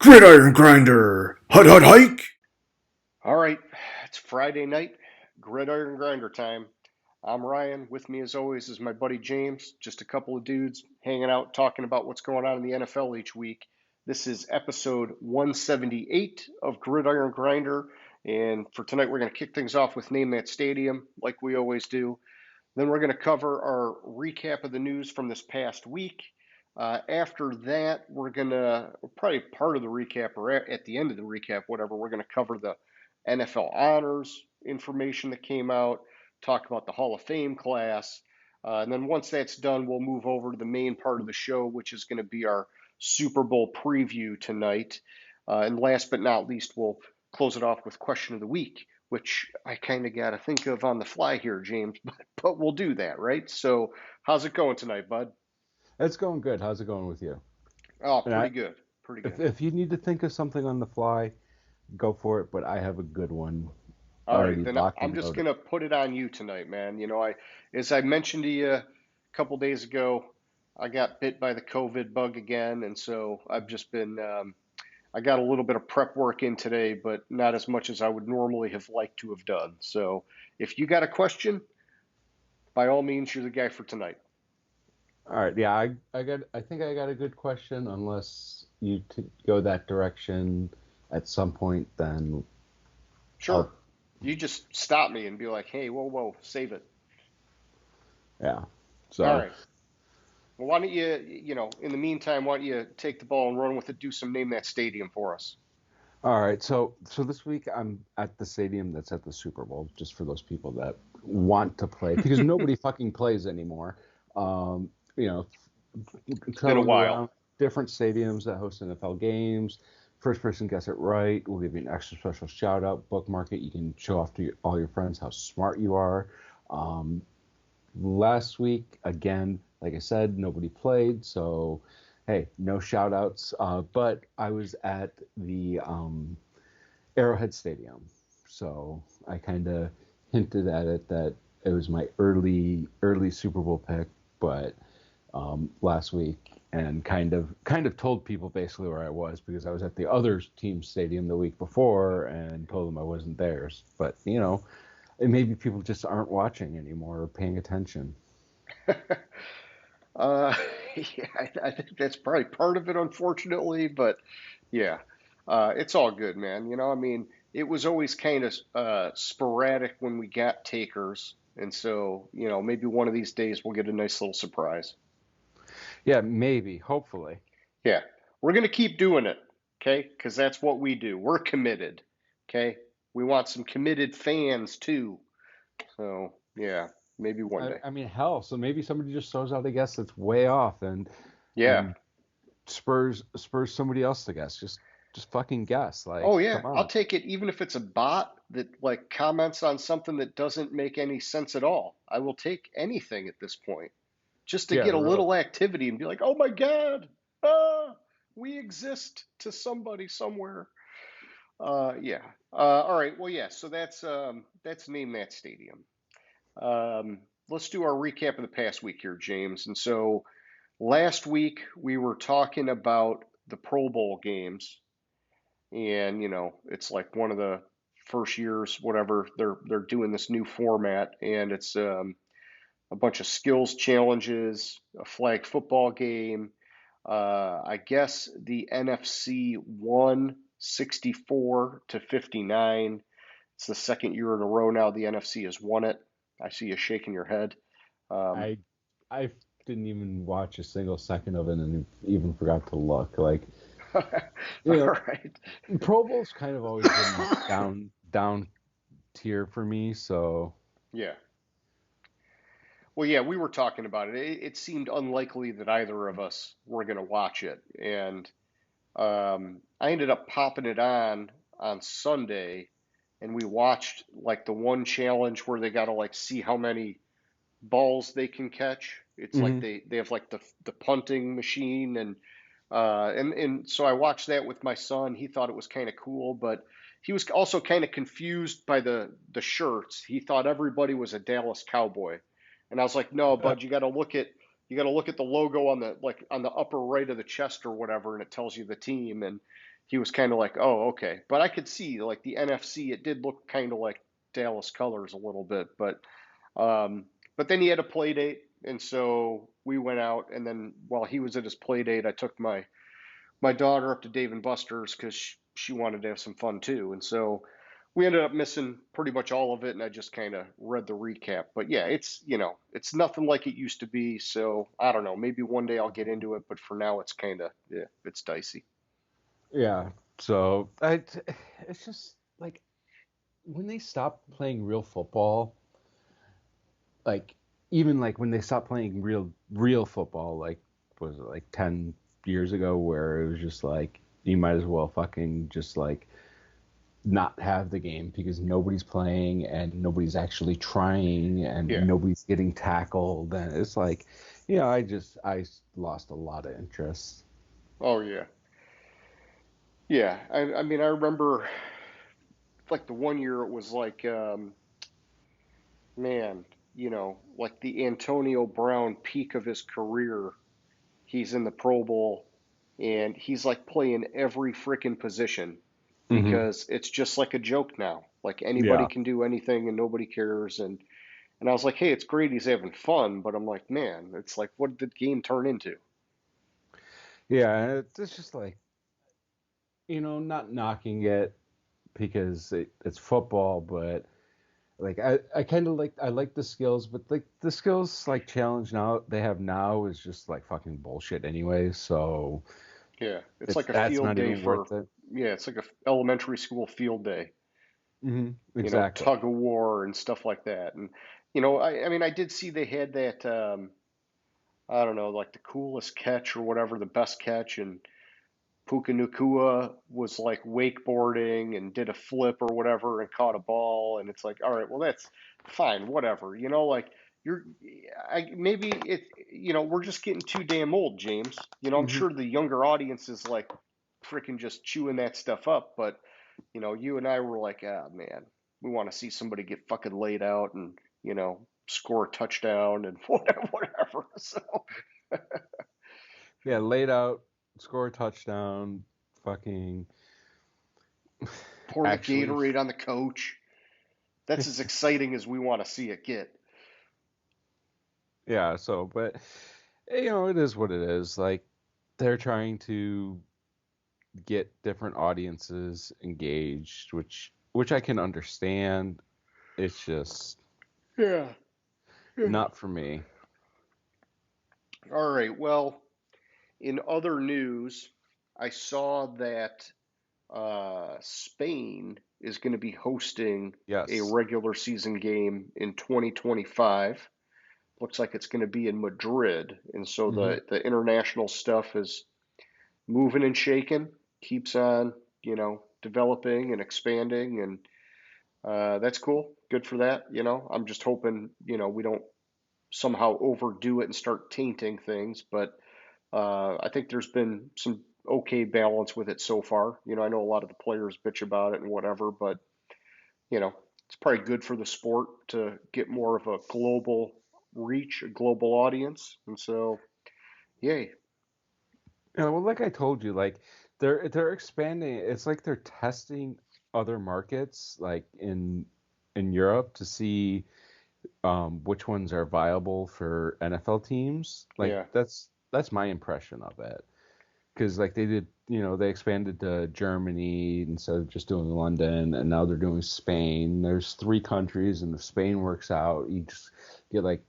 Gridiron Grinder! Hut hut hike! All right, it's Friday night, Gridiron Grinder time. I'm Ryan. With me, as always, is my buddy James. Just a couple of dudes hanging out, talking about what's going on in the NFL each week. This is episode 178 of Gridiron Grinder. And for tonight, we're going to kick things off with Name That Stadium, like we always do. Then we're going to cover our recap of the news from this past week. After that, we're going to, probably part of the recap or at the end of the recap, whatever, we're going to cover the NFL honors information that came out, talk about the Hall of Fame class. And then once that's done, we'll move over to the main part of the show, which is going to be our Super Bowl preview tonight. And last but not least, we'll close it off with question of the week, which I kind of got to think of on the fly here, James, but we'll do that, right? So, how's it going tonight, bud? It's going good. How's it going with you? Oh, And pretty good. Pretty good. if you need to think of something on the fly, go for it. But I have a good one All right, already then locked I'm and just loaded. gonna put it on you tonight, man. As I mentioned to you a couple days ago, I got bit by the COVID bug again, and so I've just been, I got a little bit of prep work in today, but not as much as I would normally have liked to have done. So, if you got a question, by all means, you're the guy for tonight. All right. Yeah, I think I got a good question. Unless you go that direction at some point, then Sure. I'll. You just stop me and be like, "Hey, whoa, whoa, save it." Yeah. All So, right. Well, why don't in the meantime, why don't you take the ball and run with it, do some name that stadium for us. all right. So this week I'm at the stadium that's at the Super Bowl, just for those people that want to play, because nobody fucking plays anymore. Um, you know, It's been a traveling while. around different stadiums that host NFL games. First person gets it right. We'll give you an extra special shout out, bookmark it. You can show off to all your friends how smart you are. Um, Last week, again, like I said, nobody played. So, hey, no shout outs. But I was at the Arrowhead Stadium. So I kind of hinted at it that it was my early Super Bowl pick, but last week, and kind of told people basically where I was because I was at the other team stadium the week before and told them I wasn't theirs. But and maybe people just aren't watching anymore or paying attention. uh, yeah, I think that's probably part of it, unfortunately, but yeah, it's all good, man. I mean, it was always kind of sporadic when we got takers, and so, maybe one of these days we'll get a nice little surprise. Yeah, maybe, hopefully. Yeah, we're gonna keep doing it, okay? Because that's what we do. We're committed, okay? We want some committed fans too. So yeah, maybe one I, day. I mean, hell, so maybe somebody just throws out a guess that's way off Yeah. and spurs somebody else to guess. Just fucking guess. Like, Oh yeah, come I'll on. take it even if it's a bot that like comments on something that doesn't make any sense at all. I will take anything at this point just to Yeah, get a really. little activity and be like, "Oh my God, ah, we exist to somebody somewhere." Yeah. All right. Well, yeah. So that's name that stadium. Let's do our recap of the past week here, James. And so last week we were talking about the Pro Bowl games, and it's like one of the first years, whatever they're doing this new format, and it's a bunch of skills challenges, a flag football game. I guess the NFC won 64-59. It's the second year in a row now the NFC has won it. I see you shaking your head. Um, I I didn't even watch a single second of it and even forgot to look. Like, you all know, right. Pro Bowl's kind of always been down tier for me, so Yeah. Well, yeah, we were talking about it. It seemed unlikely that either of us were going to watch it, and I ended up popping it on Sunday, and we watched like the one challenge where they got to like see how many balls they can catch. It's like hmm they have like the punting machine, and so I watched that with my son. He thought it was kind of cool, but he was also kind of confused by the shirts. He thought everybody was a Dallas Cowboy, and I was like, no, bud, you got to look at the logo on the like on the upper right of the chest or whatever, and it tells you the team. And he was kind of like, oh, okay. But I could see like the NFC, it did look kind of like Dallas colors a little bit, um, but then he had a play date, and so we went out, and then while he was at his play date, I took my daughter up to Dave and Buster's because she wanted to have some fun too, and so we ended up missing pretty much all of it, and I just kind of read the recap. But yeah, it's nothing like it used to be. So I don't know. Maybe one day I'll get into it, but for now, it's kind of yeah, it's dicey. Yeah. So it's just like when they stopped playing real football, like even like when they stopped playing real football, like was it like 10 years ago, where it was just like you might as well fucking just like not have the game because nobody's playing and nobody's actually trying and Yeah. nobody's getting tackled, and it's like, I lost a lot of interest. Oh yeah. Yeah. I mean, I remember like the one year it was like, man, like the Antonio Brown peak of his career. He's in the Pro Bowl and he's like playing every freaking position Hmm. because it's just like a joke now. Like anybody Yeah. can do anything and nobody cares. And I was like, hey, it's great he's having fun, but I'm like, man, it's like what did the game turn into? Yeah, and it's just like, not knocking it because it's football, but like I kind of like, I like the skills, but like the skills like challenge now they have now is just like fucking bullshit anyway. So Yeah, it's like a that's field not day even for worth it. yeah, it's like a elementary school field day, Exactly. tug of war and stuff like that. And I mean, I did see they had that I don't know, like the coolest catch or whatever, the best catch, and Puka Nakua was like wakeboarding and did a flip or whatever and caught a ball, and it's like, all right, well that's fine, whatever, like you're, maybe we're just getting too damn old, James. I'm Hmm. sure the younger audience is like freaking just chewing that stuff up, but you and I were like, ah, man, we want to see somebody get fucking laid out and score a touchdown and whatever. So Yeah, laid out, score a touchdown, fucking pour the actually. Gatorade on the coach. That's as exciting as we want to see it get. Yeah, so, but it is what it is. Like they're trying to get different audiences engaged, which I can understand. It's just Yeah. Yeah. not for me. All right. Well, in other news, I saw that Spain is going to be hosting a Yes. regular season game in 2025. Looks like it's going to be in Madrid, and so Hmm. the international stuff is moving and shaking, keeps on developing and expanding, and that's cool. Good for that. I'm just hoping we don't somehow overdo it and start tainting things. But I think there's been some okay balance with it so far. I know a lot of the players bitch about it and whatever, but you know, it's probably good for the sport to get more of a global reach, a global audience. And so, yay. Yeah, well, like I told you, like they're expanding. It's like they're testing other markets, like in Europe, to see which ones are viable for NFL teams. Like Yeah. that's my impression of it. Because like they did, they expanded to Germany instead of just doing London, and now they're doing Spain. There's 3 countries, and if Spain works out, you just get like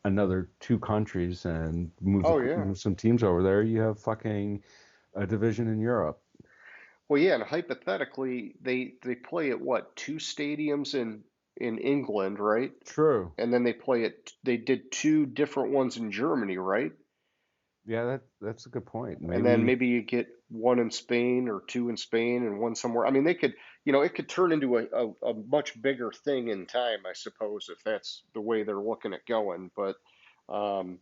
another 2 countries and Oh, yeah. move some teams over there. You have fucking a division in Europe. Well, yeah, and hypothetically, they play at what, two stadiums in England, right? True. And then they did two different ones in Germany, right? Yeah, that's a good point. And then Maybe. maybe you get one in Spain or two in Spain and one somewhere. I mean, they could, it could turn into a much bigger thing in time, I suppose, if that's the way they're looking at going. But um,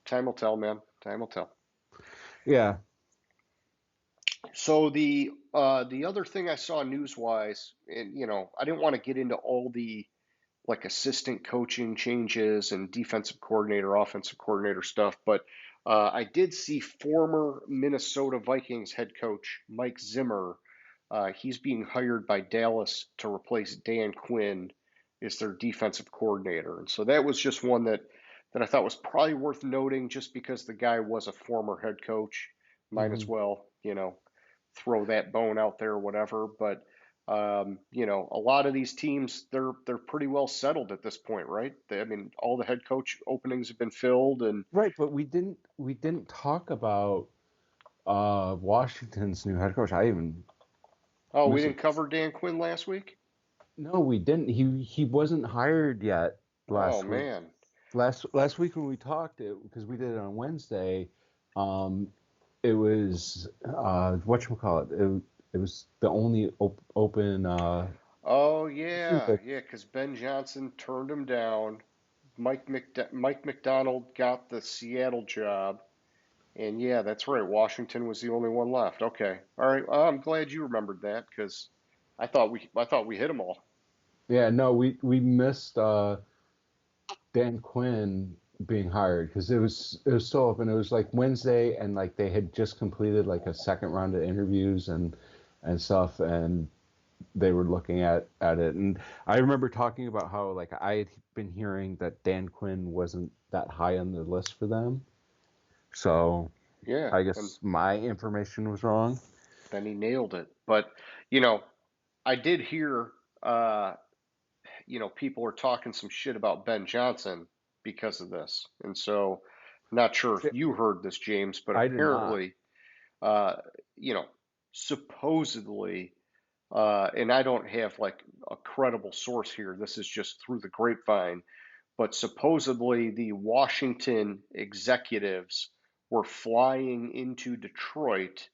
time will tell, man. Time will tell. Yeah. So the other thing I saw news wise, and I didn't want to get into all the like assistant coaching changes and defensive coordinator, offensive coordinator stuff, but I did see former Minnesota Vikings head coach Mike Zimmer. He's being hired by Dallas to replace Dan Quinn as their defensive coordinator. And so that was just one that I thought was probably worth noting just because the guy was a former head coach. Might as Hmm. well, throw that bone out there or whatever. But a lot of these teams they're pretty well settled at this point, right? I mean, all the head coach openings have been filled, and Right, but we didn't talk about Washington's new head coach. I even oh, we missed it. didn't cover Dan Quinn last week. No, we didn't. He wasn't hired yet Oh last week. man. Last week when we talked, because we did it on Wednesday, um, it was whatchamacallit. It was the only open. Oh yeah, Like, yeah, because Ben Johnson turned him down. Mike McDonald got the Seattle job, and yeah, that's right. Washington was the only one left. Okay, all right. Well, I'm glad you remembered that because I thought we hit them all. yeah, no, we missed Dan Quinn being hired because it was so open. It was like Wednesday, and like they had just completed like a second round of interviews and stuff, and they were looking at it. And I remember talking about how like I had been hearing that Dan Quinn wasn't that high on the list for them. So Yeah, I and guess my information was wrong. then he nailed it. But you know, I did hear uh, people are talking some shit about Ben Johnson because of this. And so, not sure if Shit, you heard this, James, but I did not. apparently, uh, you know, supposedly, and I don't have like a credible source here, this is just through the grapevine, but supposedly the Washington executives were flying into Detroit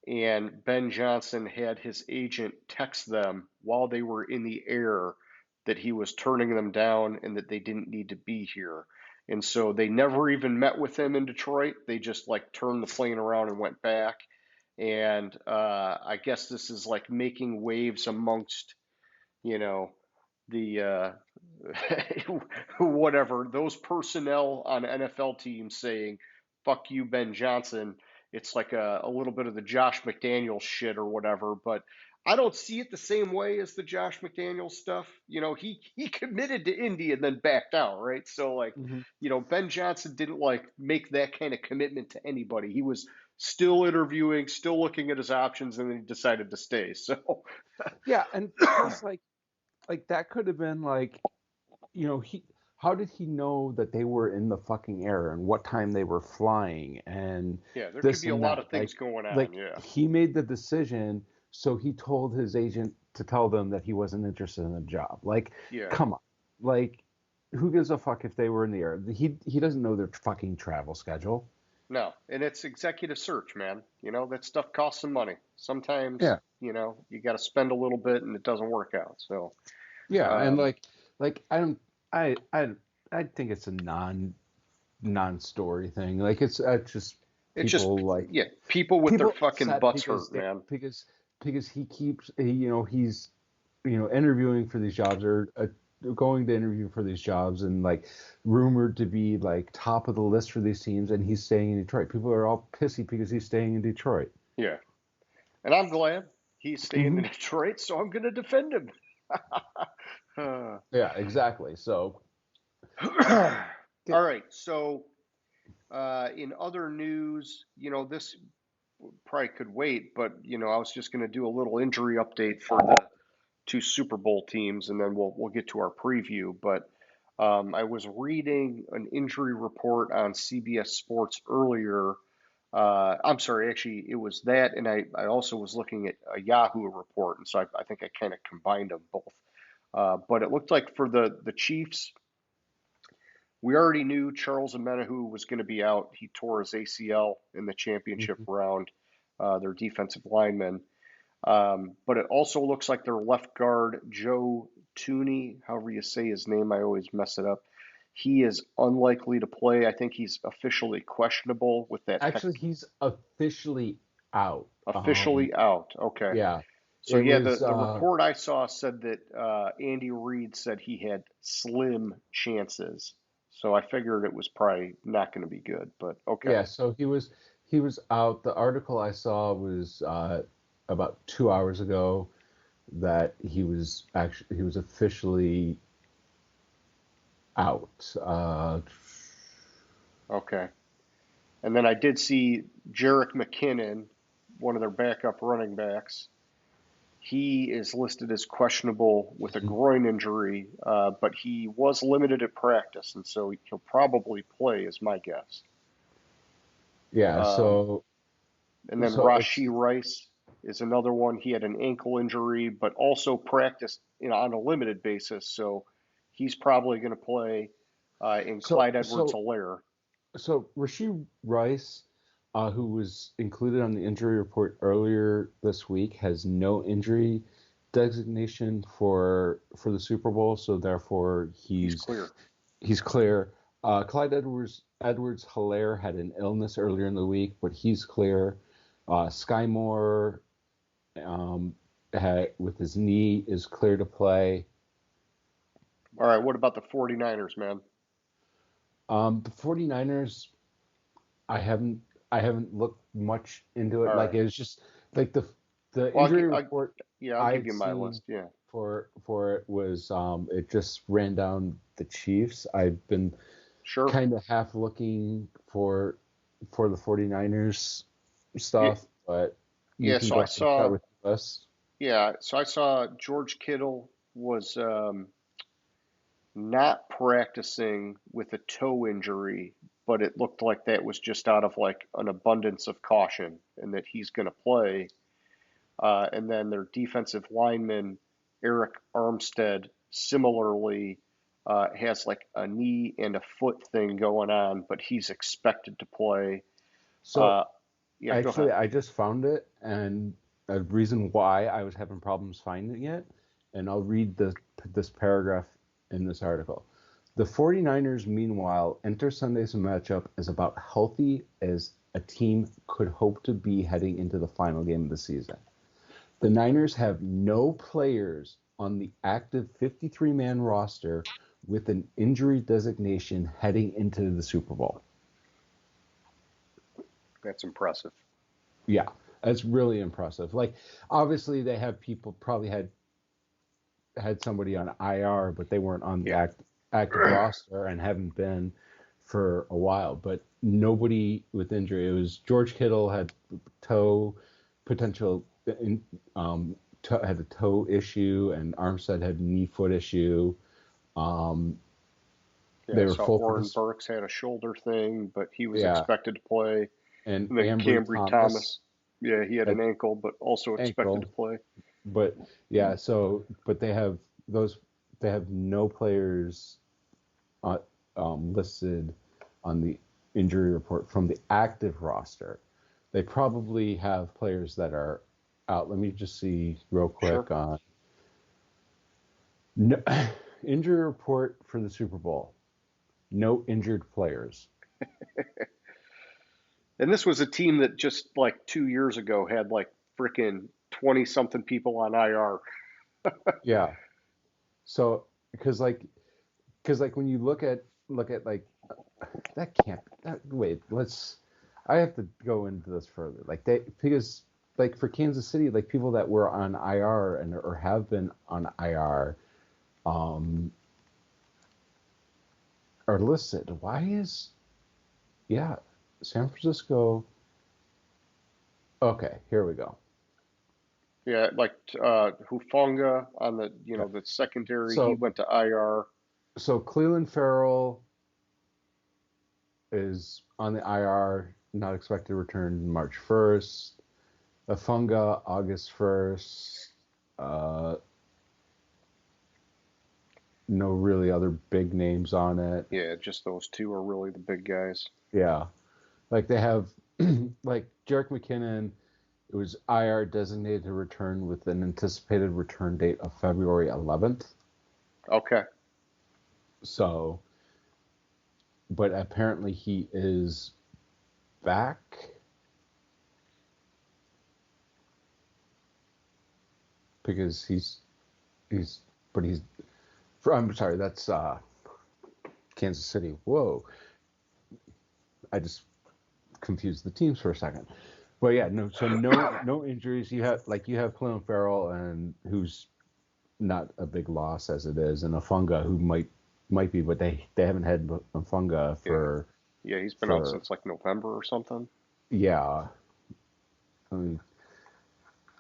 and Ben Johnson had his agent text them while they were in the air that he was turning them down and that they didn't need to be here. And so they never even met with him in Detroit. They just like turned the plane around and went back. And I guess this is like making waves amongst, you know, the whatever, those personnel on NFL teams saying, fuck you, Ben Johnson. It's like a little bit of the Josh McDaniels shit or whatever, but I don't see it the same way as the Josh McDaniels stuff. He committed to Indy and then backed out, right? So like, Hmm. Ben Johnson didn't like make that kind of commitment to anybody. He was still interviewing, still looking at his options, and then he decided to stay. So Yeah, and plus like that could have been like he how did he know that they were in the fucking air and what time they were flying and yeah, there could this be a and lot that? of things going on. Like Yeah. he made the decision, so he told his agent to tell them that he wasn't interested in the job. Like, Yeah. come on. Like, who gives a fuck if they were in the air? He doesn't know their fucking travel schedule. No, and it's executive search, man. That stuff costs some money. Sometimes, Yeah. you got to spend a little bit and it doesn't work out. So, Yeah, and um, like I don't I think it's a non-story thing. Like it's just it's just, people like yeah, people with their people fucking upset butts because hurt, man. because he keeps he's interviewing for these jobs or going to interview for these jobs and like rumored to be like top of the list for these teams, and he's staying in Detroit. People are all pissy because he's staying in Detroit. Yeah. And I'm glad he's staying in Hmm. Detroit, so I'm going to defend him. Uh, Yeah, exactly. So All get right. So, in other news, this probably could wait, but, I was just going to do a little injury update for the two Super Bowl teams, and then we'll get to our preview. But I was reading an injury report on CBS Sports earlier. I'm sorry, actually, it was that, and I also was looking at a Yahoo report, and so I think I kind of combined them both. But it looked like for the Chiefs, we already knew Charles Omenihu was going to be out. He tore his ACL in the championship Mhm. round, their defensive lineman. But it also looks like their left guard, Joe Tooney, however you say his name, I always mess it up. He is unlikely to play. I think he's officially questionable with that Actually, he's officially out. officially out. Okay. Yeah, So it yeah, was. the report I saw said that Andy Reid said he had slim chances. So I figured it was probably not going to be good, but okay. Yeah, so he was out. The article I saw was about 2 hours ago that he was officially out. Okay. And then I did see Jerick McKinnon, one of their backup running backs. He is listed as questionable with a groin injury, but he was limited at practice, and so he'll probably play, is my guess. Yeah, Um, so and then so it's Rashee Rice is another one. He had an ankle injury, but also practiced on a limited basis, so he's probably going to play. And so Clyde so Edwards-Helaire. so Rasheed Rice, who was included on the injury report earlier this week, has no injury designation for the Super Bowl, so therefore He's he's clear. he's clear. Clyde Edwards Hilaire had an illness earlier in the week, but he's clear. Sky Moore, with his knee, is clear to play. All right, what about the 49ers, man? The 49ers, I haven't I haven't looked much into it. All Like right. it was just like the Well, injury report yeah, I'll I give had you my seen list. Yeah, for it was it just ran down the Chiefs. I've been sure. kind of half looking for the 49ers Yeah, stuff, but you yeah. can So go I ahead and start saw, with us. yeah, so I saw George Kittle was not practicing with a toe injury, but it looked like that was just out of like an abundance of caution, and that he's going to play. And then their defensive lineman Eric Armstead similarly has like a knee and a foot thing going on, but he's expected to play. So Uh, yeah, go ahead. actually, I just found it, and a reason why I was having problems finding it, and I'll read this paragraph in this article. The 49ers, meanwhile, enter Sunday's matchup as about healthy as a team could hope to be heading into the final game of the season. The Niners have no players on the active 53-man roster with an injury designation heading into the Super Bowl. That's impressive. Yeah, that's really impressive. Like, obviously, they have people probably had somebody on IR, but they weren't on the Yeah. active roster and haven't been for a while. But nobody with injury. It was George Kittle had toe potential, had a toe issue, and Armstead had knee foot issue. Um, Yeah, they I were saw full Oren participants. Burks had a shoulder thing, but he was Yeah, expected to play. and And then Ambry Cambry Thomas Thomas, yeah, he had had an ankle, but also expected to ankle. play. But yeah, but those they have no players uh, listed on the injury report from the active roster. They probably have players that are out. Let me just see real Sure. quick on no, injury report for the Super Bowl. No injured players. And this was a team that just like 2 years ago had like freaking 20 something people on IR. Yeah. So because when you look at like that can't that wait let's I have to go into this further like they because like for Kansas City like people that were on IR and or have been on IR um are listed. Why is yeah San Francisco? Okay, here we go. Yeah, like Hufunga on the Yeah. the secondary, he So went to IR. so Cleveland Farrell is on the IR, not expected to return March 1st. Afunga August 1st. Uh, no really other big names on it. Yeah, just those two are really the big guys. Yeah. Like they have like Jerick McKinnon, it was IR designated to return with an anticipated return date of February 11th. Okay. So, but apparently he is back. Because he's but he's I'm sorry, that's Kansas City. Whoa. I just confused the teams for a second. But yeah, no injuries. You have Clelin Ferrell, and who's not a big loss as it is, and Afunga, who might be, but they haven't had Afunga Yeah. Yeah, he's been out since like November or something. Yeah. I mean,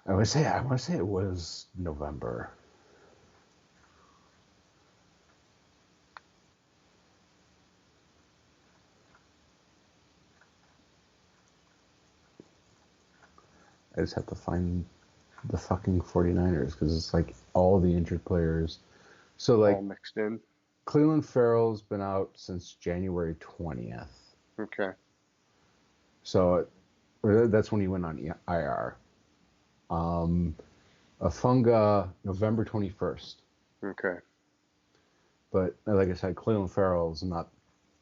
I want to say it was November. I just have to find the fucking 49ers because it's like all the injured players. So like all mixed in. Clelin Ferrell's been out since January 20th. Okay. So that's when he went on IR. Afunga, November 21st. Okay. But like I said, Clelin Ferrell's not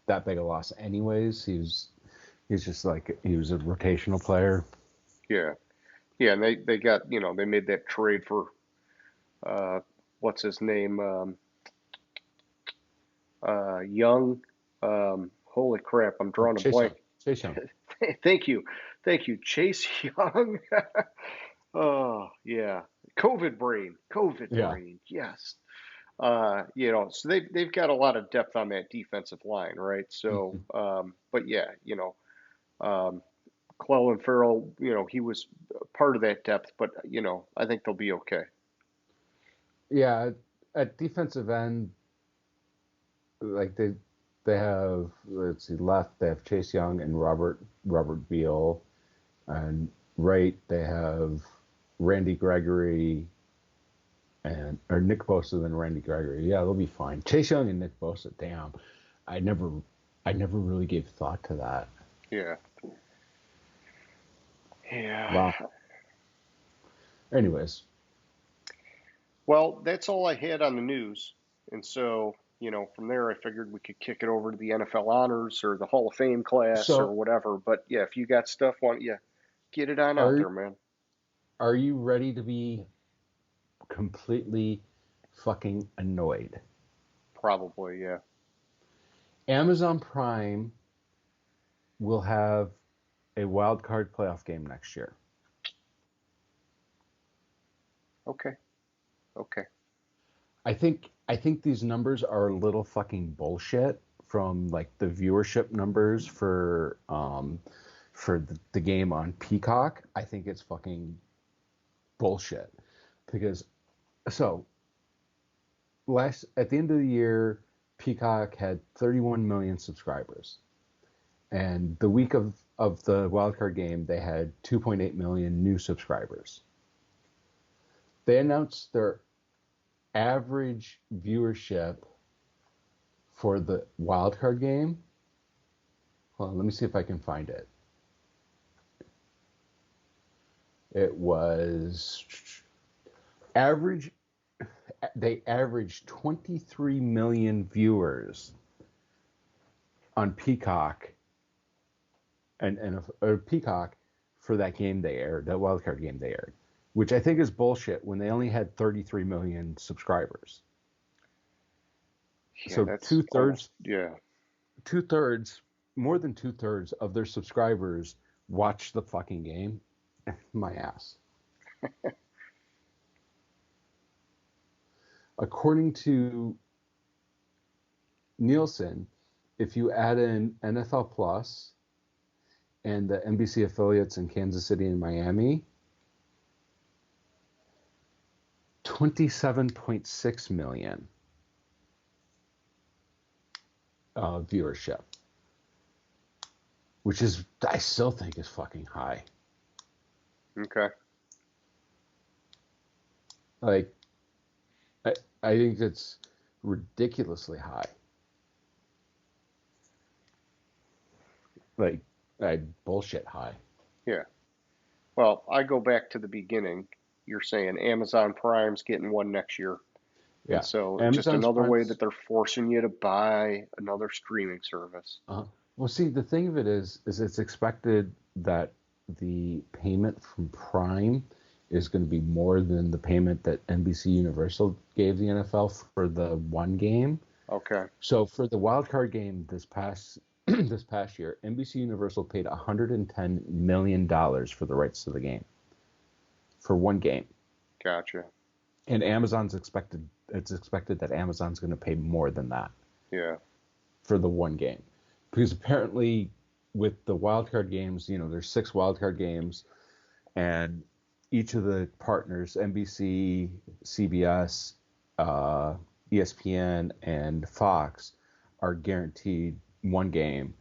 that big a loss anyways. He's just like, he was a rotational player. Yeah. Yeah, and they got, they made that trade for what's his name? Young. Holy crap, I'm drawing a blank. Chase Young. Thank you. Thank you. Chase Young. Oh, yeah. COVID brain. Yes. So they've got a lot of depth on that defensive line, right? So, but yeah, Clelin Ferrell, he was part of that depth, but I think they'll be okay. Yeah, at defensive end, like they have, let's see, left they have Chase Young and Robert Beal, and right they have Randy Gregory or Nick Bosa and Randy Gregory. Yeah, they'll be fine. Chase Young and Nick Bosa. Damn, I never really gave thought to that. Yeah. Yeah. Wow. Anyways. Well, that's all I had on the news. And so, from there, I figured we could kick it over to the NFL honors or the Hall of Fame class or whatever. But yeah, if you got stuff, why don't you get it on out there, man? Are you ready to be completely fucking annoyed? Probably, yeah. Amazon Prime will have a wild card playoff game next year. Okay. I think these numbers are a little fucking bullshit from like the viewership numbers for the game on Peacock. I think it's fucking bullshit because at the end of the year, Peacock had 31 million subscribers, and the week of the wildcard game, they had 2.8 million new subscribers. They announced their average viewership for the wildcard game. Hold on, let me see if I can find it. It was they averaged 23 million viewers on Peacock or Peacock for that game they aired, that wildcard game they aired, which I think is bullshit when they only had 33 million subscribers. Yeah, so that's two-thirds, almost, more than two-thirds of their subscribers watch the fucking game. My ass. According to Nielsen, if you add in NFL Plus and the NBC affiliates in Kansas City and Miami, 27.6 million viewership, which I still think is fucking high. Okay. Like, I think it's ridiculously high. Like, bullshit high. Yeah. Well, I go back to the beginning. You're saying Amazon Prime's getting one next year. Yeah. And so Amazon's just another way Prime's, that they're forcing you to buy another streaming service. Well, see, the thing of it is it's expected that the payment from Prime is going to be more than the payment that NBC Universal gave the NFL for the one game. Okay. So for the wild card game this past this past year, NBC Universal paid $110 million for the rights to the game for one game. Gotcha. And it's expected that Amazon's going to pay more than that Yeah. for the one game. Because apparently with the wildcard games, there's 6 wildcard games, and each of the partners, NBC, CBS, ESPN, and Fox, are guaranteed one game.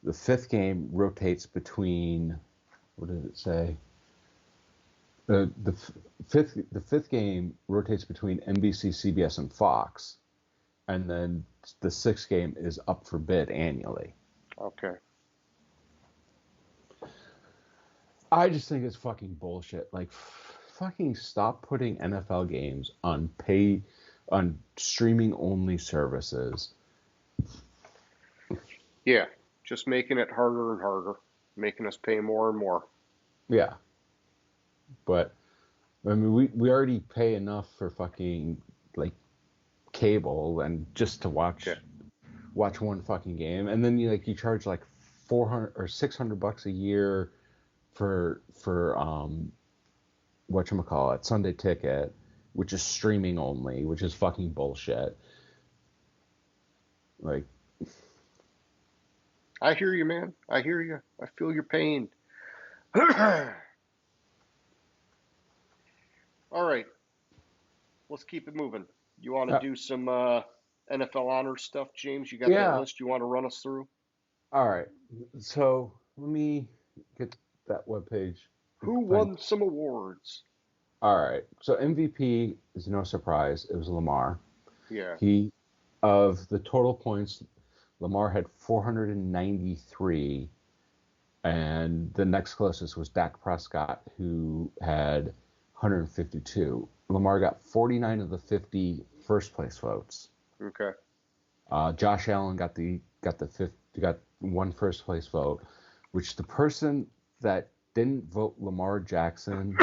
The 5th game rotates between, what did it say? The fifth game rotates between NBC, CBS, and Fox, and then the 6th game is up for bid annually. Okay. I just think it's fucking bullshit. Like, fucking stop putting NFL games on streaming only services. Yeah. Just making it harder and harder, making us pay more and more. Yeah, but I mean, we already pay enough for fucking like cable and just to watch one fucking game, and then you charge like 400 or $600 a year for whatchamacallit, Sunday Ticket, which is streaming only, which is fucking bullshit. Like, I hear you, man. I hear you. I feel your pain. All right. Let's keep it moving. You want to do some NFL honors stuff, James? You got that yeah. list you want to run us through? All right. So let me get that webpage. Who won some awards? All right. So MVP is no surprise. It was Lamar. Yeah. Of the total points, Lamar had 493, and the next closest was Dak Prescott, who had 152. Lamar got 49 of the 50 first place votes. Okay. Josh Allen got one first place vote, which the person that didn't vote Lamar Jackson,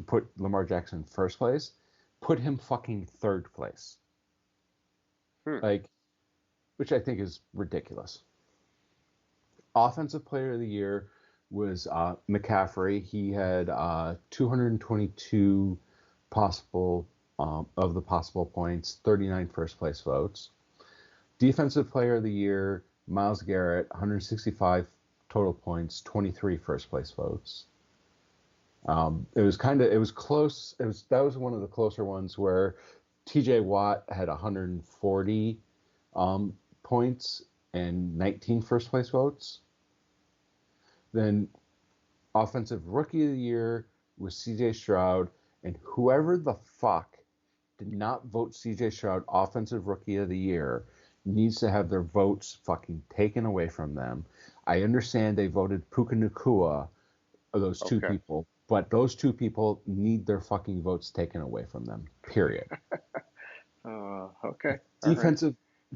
put Lamar Jackson first place, put him fucking third place. Like, which I think is ridiculous. Offensive Player of the Year was McCaffrey. He had 222 possible of the possible points, 39 first place votes. Defensive Player of the Year, Myles Garrett, 165 total points, 23 first place votes. It was close. That was one of the closer ones where TJ Watt had 140 points and 19 first place votes. Then Offensive Rookie of the Year was CJ Stroud, and whoever the fuck did not vote CJ Stroud Offensive Rookie of the Year needs to have their votes fucking taken away from them. I understand they voted Puka Nacua, those two people, but those two people need their fucking votes taken away from them. Period. Okay.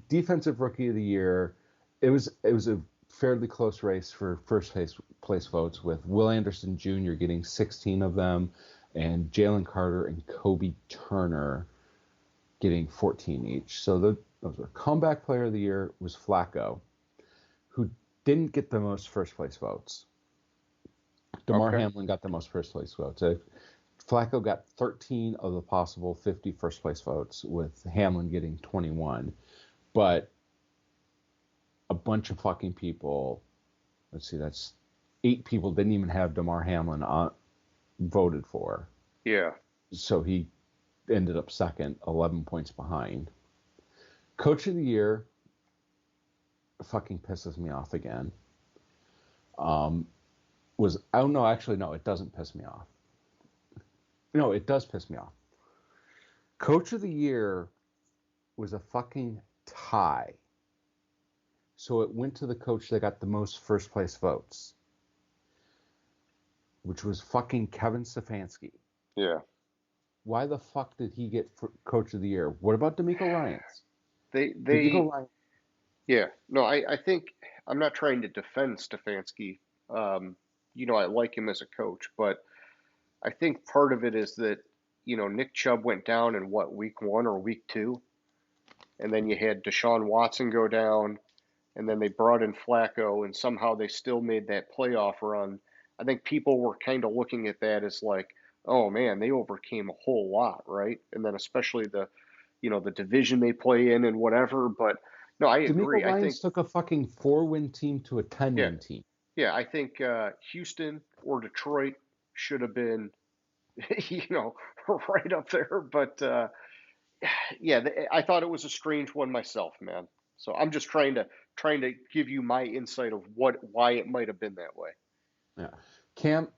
Defensive Rookie of the Year. It was a fairly close race for first place votes, with Will Anderson Jr. getting 16 of them, and Jalen Carter and Kobe Turner getting 14 each. So those were. Comeback Player of the Year was Flacco, who didn't get the most first place votes. DeMar Hamlin got the most first place votes. Flacco got 13 of the possible 50 first place votes, with Hamlin getting 21. But a bunch of fucking people, let's see, that's 8 people didn't even have DeMar Hamlin voted for. Yeah. So he ended up second, 11 points behind. Coach of the Year fucking pisses me off again. It doesn't piss me off. No, it does piss me off. Coach of the Year was a fucking tie. So it went to the coach that got the most first place votes, which was fucking Kevin Stefanski. Yeah. Why the fuck did he get Coach of the Year? What about DeMeco Ryans? DeMeco Ryans. Yeah. No, I think I'm not trying to defend Stefanski. I like him as a coach, but I think part of it is that, Nick Chubb went down in week 1 or week 2? and then you had Deshaun Watson go down, and then they brought in Flacco, and somehow they still made that playoff run. I think people were kind of looking at that as like, oh man, they overcame a whole lot, right? And then especially the division they play in and whatever. But no, I D'Amico agree. I think, Ryans took a fucking 4-win team to a yeah, 10-win team. yeah, I think Houston or Detroit should have been, you know, right up there. But yeah, I thought it was a strange one myself, man. So I'm just trying to give you my insight of why it might have been that way. Yeah. Cam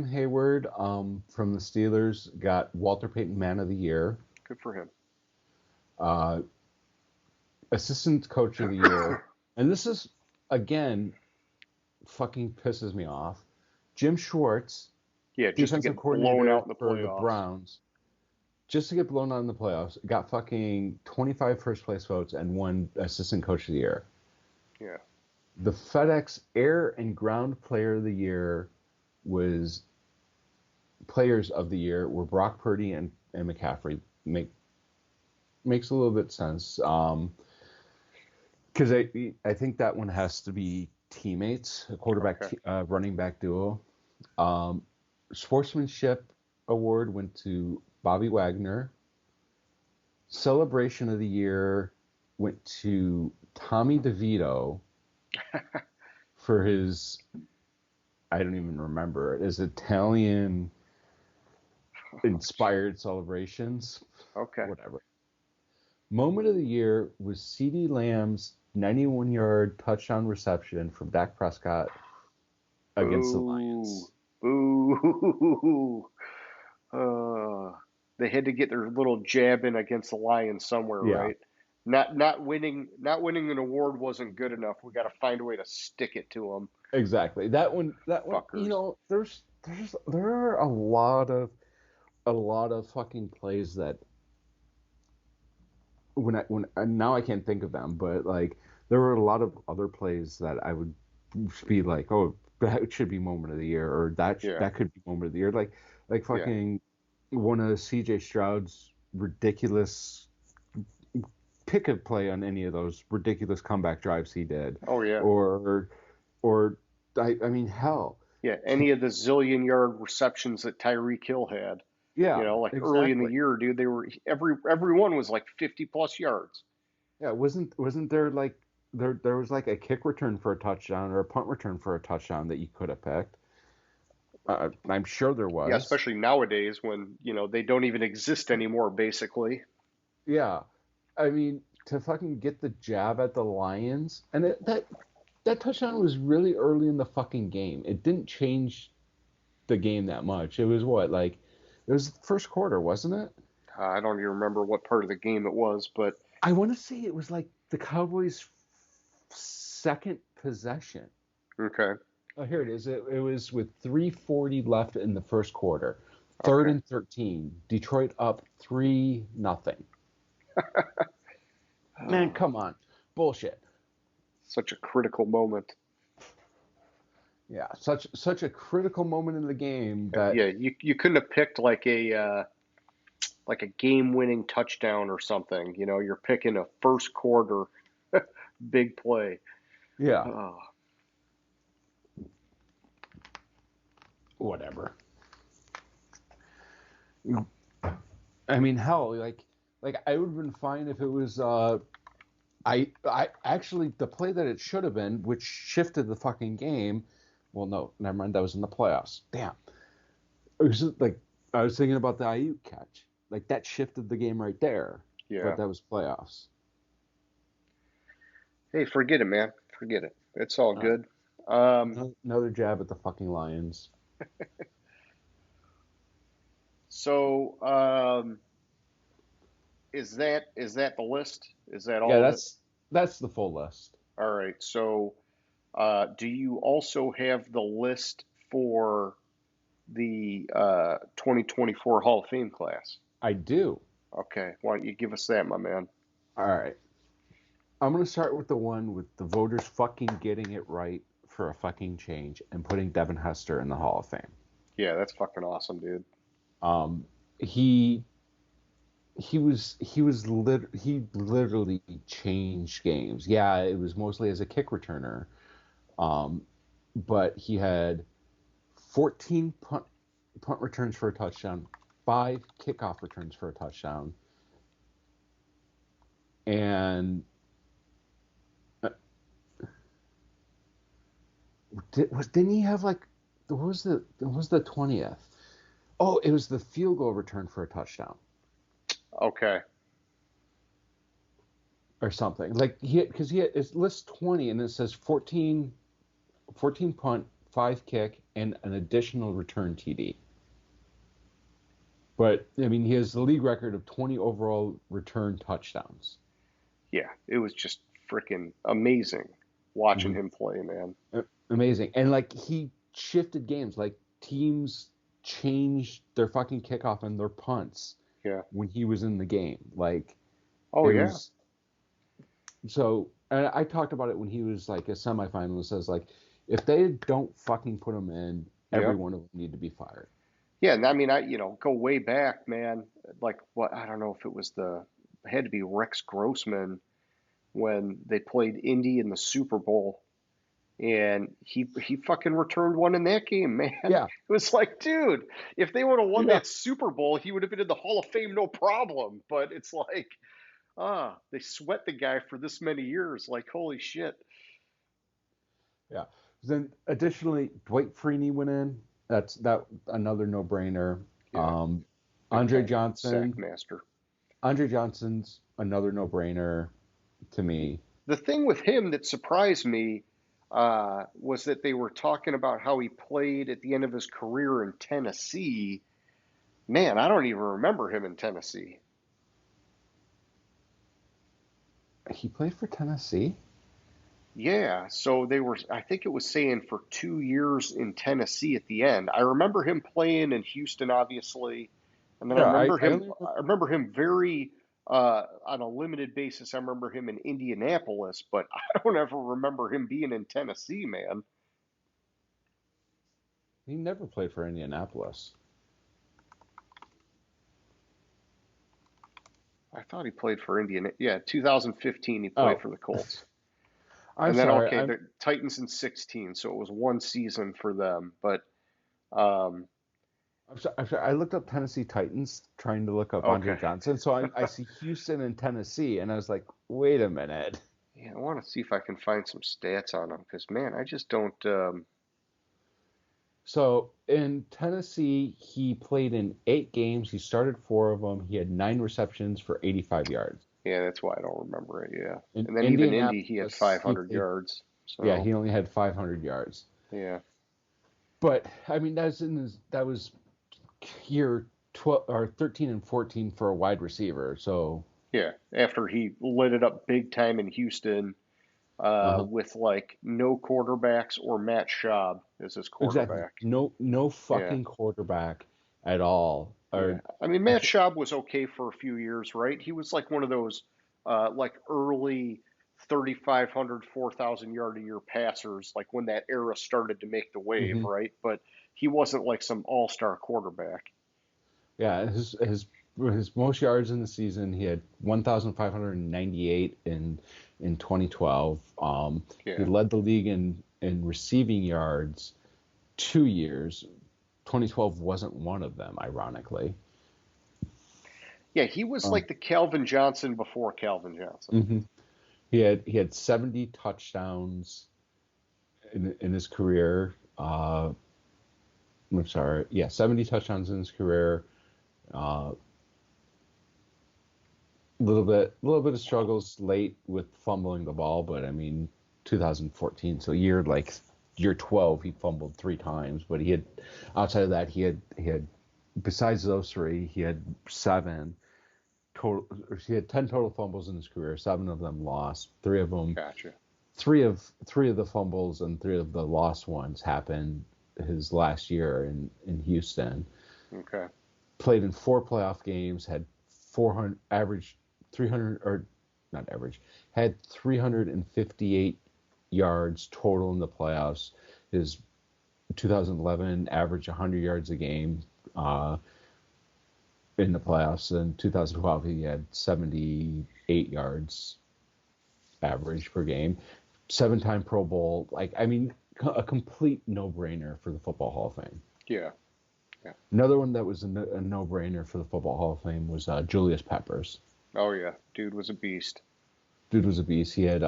Hayward from the Steelers got Walter Payton Man of the Year. Good for him. Assistant Coach of the Year. And this is, again, fucking pisses me off. Jim Schwartz, Yeah, just to defensive get blown coordinator out in the for the playoffs. Browns, just to get blown out in the playoffs, got fucking 25 first place votes and won Assistant Coach of the Year. Yeah. The FedEx Air and Ground Player of the Year Players of the Year were Brock Purdy and McCaffrey. Makes a little bit sense. Because I think that one has to be teammates, a quarterback, Okay. running back duo. Sportsmanship Award went to Bobby Wagner. Celebration of the Year went to Tommy DeVito for his, I don't even remember it, his Italian inspired celebrations. Okay. Whatever. Moment of the Year was CeeDee Lamb's 91-yard touchdown reception from Dak Prescott against the Lions. Boo. They had to get their little jab in against the Lions somewhere, Yeah, right? Not winning an award wasn't good enough. We got to find a way to stick it to them. exactly. That one. Fuckers. There are a lot of fucking plays that now I can't think of them, but like there were a lot of other plays that I would be like, oh, that should be moment of the year, or Yeah. that could be moment of the year, like fucking one of C.J. Stroud's ridiculous pick a play on any of those ridiculous comeback drives he did. Oh yeah. Or I mean hell. Yeah, any of the zillion-yard receptions that Tyreek Hill had. Yeah, Like exactly. early in the year, dude, they were every one was like 50 plus yards. Yeah, wasn't there like there was like a kick return for a touchdown or a punt return for a touchdown that you could have picked? I'm sure there was. Yeah, especially nowadays when, they don't even exist anymore, basically. Yeah, I mean to fucking get the jab at the Lions, and that touchdown was really early in the fucking game. It didn't change the game that much. It was what, like, it was the first quarter, wasn't it? I don't even remember what part of the game it was, but I want to say it was like the Cowboys' second possession. okay. Oh, here it is. It was with 3:40 left in the first quarter. Third and 13. Detroit up 3-0. Man, come on. Bullshit. Such a critical moment. Yeah, such a critical moment in the game that Yeah, you couldn't have picked like a game-winning touchdown or something. You're picking a first quarter big play. yeah, Oh, whatever. I mean, hell, like I would have been fine if it was I actually the play that it should have been, which shifted the fucking game. Well, no, never mind. That was in the playoffs. Damn. It was just, like I was thinking about the Ayuk catch. Like that shifted the game right there. yeah. But that was playoffs. Hey, forget it, man. Forget it. It's all All good. Another jab at the fucking Lions. So, is that the list? Is that all Yeah, of it? that's the full list. All right. So, do you also have the list for the 2024 Hall of Fame class? I do. Okay. Why don't you give us that, my man? All right. I'm going to start with the one with the voters fucking getting it right for a fucking change and putting Devin Hester in the Hall of Fame. Yeah, that's fucking awesome, dude. He he literally changed games. Yeah, it was mostly as a kick returner, um, but he had 14 punt returns for a touchdown, 5 kickoff returns for a touchdown, and didn't he have like what was the 20th? Oh, it was the field goal return for a touchdown Okay. or something. Like because he had it lists 20 and it says 14 punt, 5 kick, and an additional return TD. But I mean, he has the league record of 20 overall return touchdowns. Yeah, it was just freaking amazing watching Mhm. him play, man. Amazing. And like he shifted games. Like teams changed their fucking kickoff and their punts Yeah. when he was in the game. Like Oh it yeah. was so. And I talked about it when he was like a semifinalist. Says like, if they don't fucking put him in, every Yep. one of them need to be fired. Yeah, and I mean, I go way back, man. Like what? I don't know if it had to be Rex Grossman when they played Indy in the Super Bowl, and he fucking returned one in that game, man. Yeah, It was like, dude, if they would have won yeah, that Super Bowl, he would have been in the Hall of Fame, no problem. But it's like, they sweat the guy for this many years. Like, holy shit. yeah. Then additionally, Dwight Freeney went in. That's another no brainer. Yeah, big Andre time sack Johnson. master. Andre Johnson's another no brainer to me. The thing with him that surprised me was that they were talking about how he played at the end of his career in Tennessee. Man, I don't even remember him in Tennessee. He played for Tennessee. Yeah, so I think it was saying for 2 years in Tennessee at the end. I remember him playing in Houston, obviously, and then Yeah, I only I remember him very, on a limited basis. I remember him in Indianapolis, but I don't ever remember him being in Tennessee, man. he never played for Indianapolis. I thought he played for Indiana. Yeah, 2015 he played Oh, for the Colts. I'm And then sorry. okay, the Titans in 16, so it was one season for them. But um, I'm sorry. I looked up Tennessee Titans trying to look up Andre okay, Johnson. So I see Houston and Tennessee, and I was like, wait a minute. yeah, I want to see if I can find some stats on him because man, I just don't. So in Tennessee, he played in 8 games. He started 4 of them. He had 9 receptions for 85 yards. Yeah, that's why I don't remember it. Yeah, In and then even Indy, he had Indianapolis, he 500 played. yards. Yeah, So he only had 500 yards. yeah, But I mean, that was year 12 or 13 and 14 for a wide receiver. So yeah. After he lit it up big time in Houston, uh with like no quarterbacks or Matt Schaub as his exactly, quarterback. no Yeah. fucking quarterback at all. Yeah, Or I mean I Matt think Schaub was okay for a few years, right? He was like one of those like early 3,500, 4,000 yard a year passers, like when that era started to make the wave, mhm. right? But he wasn't like some all-star quarterback. Yeah, his most yards in the season, he had 1,598 in 2012. He Yeah, led the league in receiving yards 2 years. 2012 wasn't one of them, ironically. yeah, he was Um, like the Calvin Johnson before Calvin Johnson. mhm. He had 70 touchdowns in his career. I'm sorry, yeah, 70 touchdowns in his career. Uh, little bit of struggles late with fumbling the ball, but I mean, 2014, so year 12, he fumbled 3 times, but he had outside of that, he had besides those three, he had seven total. Or he had 10 total fumbles in his career. 7 of them lost. Gotcha. Three of the fumbles and 3 of the lost ones happened his last year in Houston. Okay. Played in 4 playoff games, had 400 average 300 or not average, had 358 yards total in the playoffs. His 2011 averaged 100 yards a game. in the playoffs. In 2012, he had 78 yards average per game, 7-time Pro Bowl. Like, I mean, a complete no-brainer for the Football Hall of Fame. Yeah. Yeah. Another one that was a no-brainer for the Football Hall of Fame was Julius Peppers. Oh yeah, dude was a beast. Dude was a beast. He had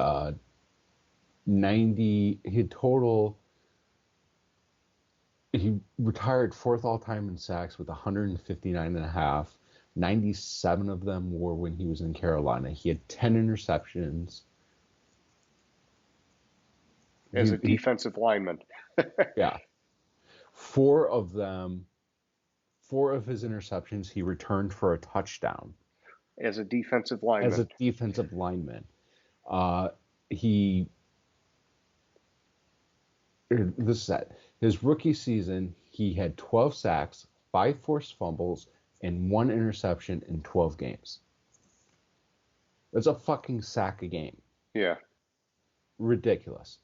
90. He had total. He retired fourth all-time in sacks with 159 and a half. 97 of them were when he was in Carolina. He had 10 interceptions. As a defensive lineman. Yeah. Four of his interceptions he returned for a touchdown. As a defensive lineman. As a defensive lineman. This is it. His rookie season, he had 12 sacks, 5 forced fumbles, and 1 interception in 12 games. That's a fucking sack a game. Yeah. Ridiculous.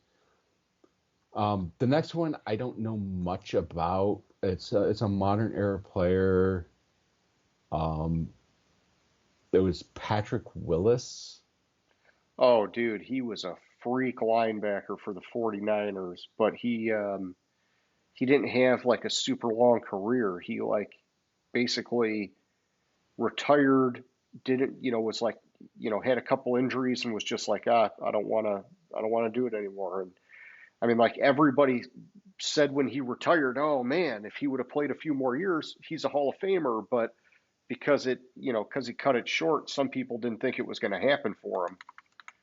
The next one I don't know much about. It's a modern era player. It was Patrick Willis. Oh, dude, he was a freak linebacker for the 49ers, but he didn't have like a super long career. He like basically retired, didn't, was like, had a couple injuries and was just like, I don't want to do it anymore. And I mean, like everybody said when he retired, oh man, if he would have played a few more years, he's a Hall of Famer. But because because he cut it short, some people didn't think it was going to happen for him.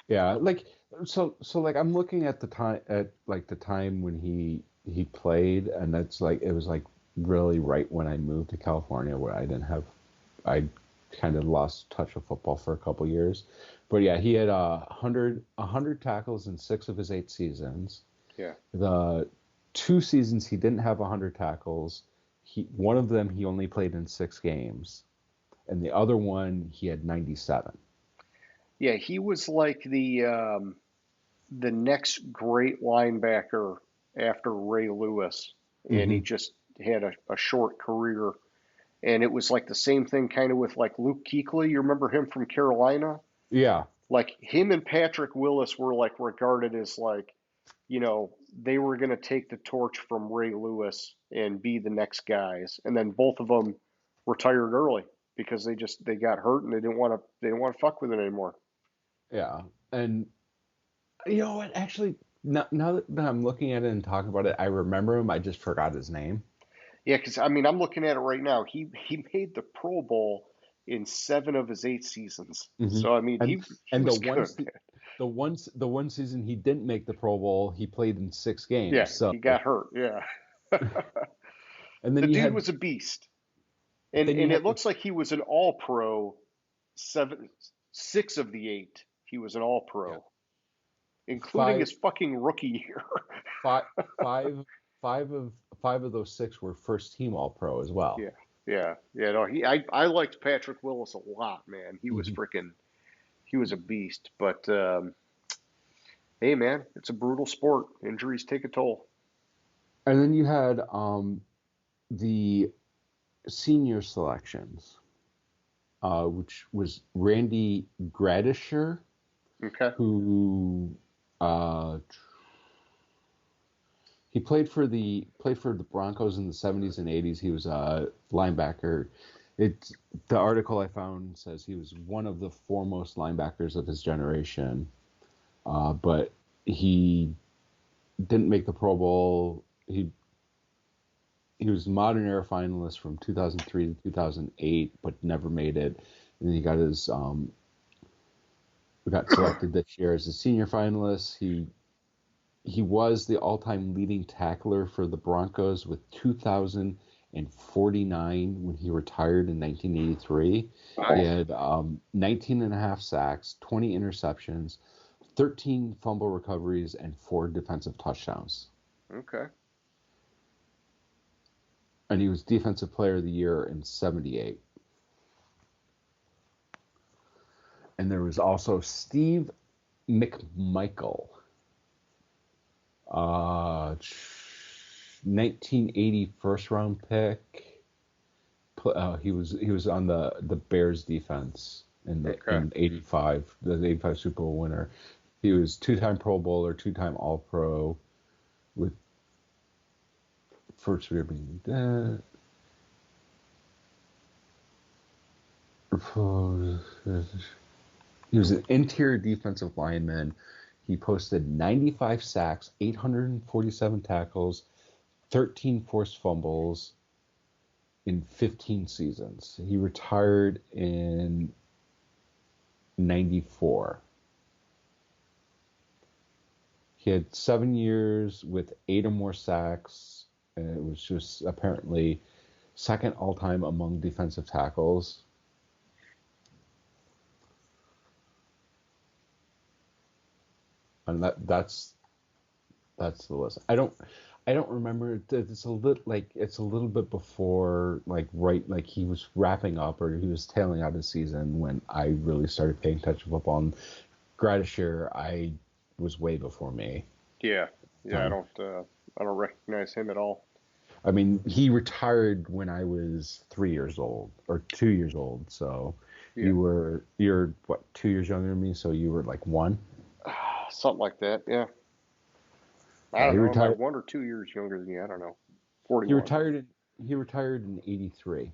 Yeah, like so like I'm looking at the time when he played, and that's like it was like really right when I moved to California, where I kind of lost touch with football for a couple years. But yeah, he had 100 tackles in 6 of his 8 seasons. Yeah. The 2 seasons he didn't have 100 tackles. One of them he only played in 6 games, and the other one he had 97. Yeah, he was like the next great linebacker after Ray Lewis, and he just had a short career. And it was like the same thing kind of with like Luke Kuechly. You remember him from Carolina? Yeah. Like him and Patrick Willis were like regarded as like, they were going to take the torch from Ray Lewis and be the next guys. And then both of them retired early because they got hurt and they didn't want to fuck with it anymore. Yeah. And you know what? Actually, now that I'm looking at it and talking about it, I remember him. I just forgot his name. Yeah, because I mean, I'm looking at it right now. He made the Pro Bowl in 7 of his 8 seasons. Mm-hmm. So I mean, he was good. The one season he didn't make the Pro Bowl, he played in 6 games. Yeah, so he got hurt. Yeah. And then the dude was a beast, and it looks like he was an All-Pro. 6 of the 8, he was an All-Pro, yeah. Including his fucking rookie year. five of those 6 were first team All-Pro as well. Yeah. No, I liked Patrick Willis a lot, man. He was he was a beast. But hey, man, it's a brutal sport. Injuries take a toll. And then you had the senior selections, which was Randy Gradisher, okay, who he played for the Broncos in the 70s and 80s. He was a linebacker. The article I found says he was one of the foremost linebackers of his generation, but he didn't make the Pro Bowl. He was a modern era finalist from 2003 to 2008, but never made it. And then he got got selected this year as a senior finalist. He was the all-time leading tackler for the Broncos with 2,049 when he retired in 1983. Nice. He had 19 and a half sacks, 20 interceptions, 13 fumble recoveries, and 4 defensive touchdowns. Okay. And he was Defensive Player of the Year in 78. And there was also Steve McMichael, 1980 first-round pick, He was on the Bears defense Okay. in '85, the '85 Super Bowl winner. He was two-time Pro Bowler, two-time All-Pro, with first year being that. He was an interior defensive lineman. He posted 95 sacks, 847 tackles, 13 forced fumbles in 15 seasons. He retired in '94. He had 7 years with 8 or more sacks. And it was just apparently second all time among defensive tackles. And that's the list. I don't remember. It's a little bit before, like he was wrapping up or he was tailing out his season when I really started paying attention to football. And Gradishar, I was way before me. Yeah. Yeah. I don't recognize him at all. I mean, he retired when I was 3 years old or 2 years old. So Yeah. you're what, 2 years younger than me? So you were like 1. Something like that. Yeah. I Yeah, don't he know. Am I retired. 1 or 2 years younger than you? I don't know. He 41. retired in he retired in '83.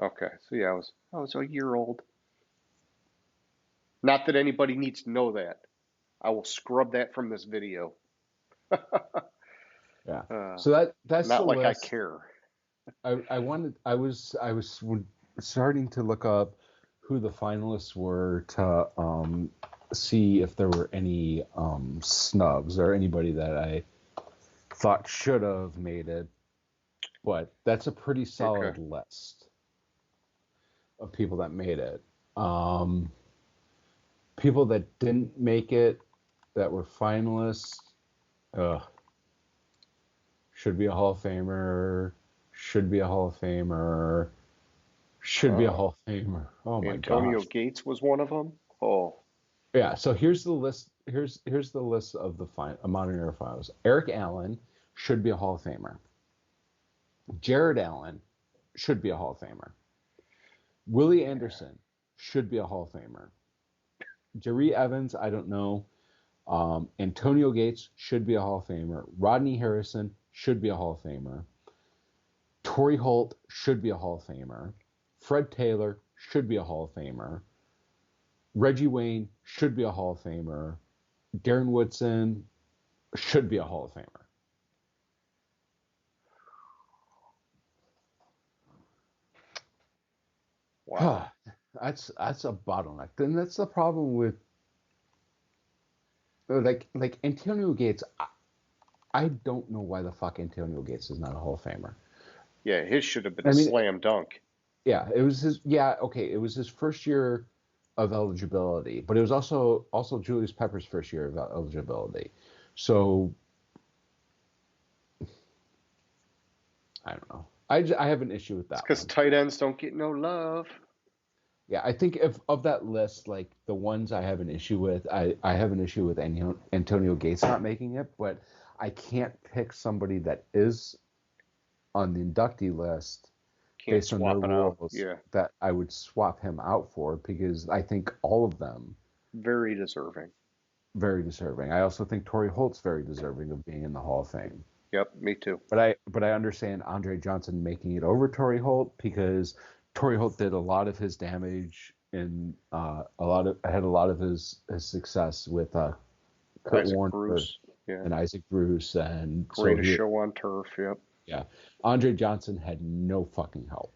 Okay. So yeah, I was a year old. Not that anybody needs to know that. I will scrub that from this video. Yeah. Uh, So that's the Not like I list. care. I was starting to look up who the finalists were to see if there were any snubs or anybody that I thought should have made it. But that's a pretty solid Okay. list of people that made it. People that didn't make it that were finalists, uh, should be a Hall of Famer, should be a Hall of Famer, should be a Uh, Hall of Famer. Oh my Antonio gosh. Gates was one of them. Oh, Yeah, so here's the list. Here's the list of the modern era finals. Eric Allen should be a Hall of Famer. Jared Allen should be a Hall of Famer. Willie yeah. Anderson should be a Hall of Famer. Jerry Evans, I don't know. Antonio Gates should be a Hall of Famer. Rodney Harrison should be a Hall of Famer. Torrey Holt should be a Hall of Famer. Fred Taylor should be a Hall of Famer. Reggie Wayne should be a Hall of Famer. Darren Woodson should be a Hall of Famer. Wow. That's a bottleneck. Then that's the problem with like Antonio Gates. I don't know why the fuck Antonio Gates is not a Hall of Famer. Yeah, his should have been I a mean, slam dunk. yeah, it was his. Yeah, okay, it was his first year of eligibility, but it was also Julius Pepper's first year of eligibility. So I don't know. I have an issue with It's that because one. tight ends don't get no love. Yeah, I think if of that list, like the ones I have an issue with, I have an issue with Antonio Gates not making it, but I can't pick somebody that is on the inductee list Can't based on their swap it out. rules Yeah, that I would swap him out for because I think all of them very deserving. very deserving. I also think Torrey Holt's very deserving of being in the Hall of Fame. Yep, me too. But I understand Andre Johnson making it over Torrey Holt because Torrey Holt did a lot of his damage and had a lot of his success with Kurt Isaac Warner Bruce. Yeah, and Isaac Bruce and so greatest show on turf. Yep. yeah, Andre Johnson had no fucking help.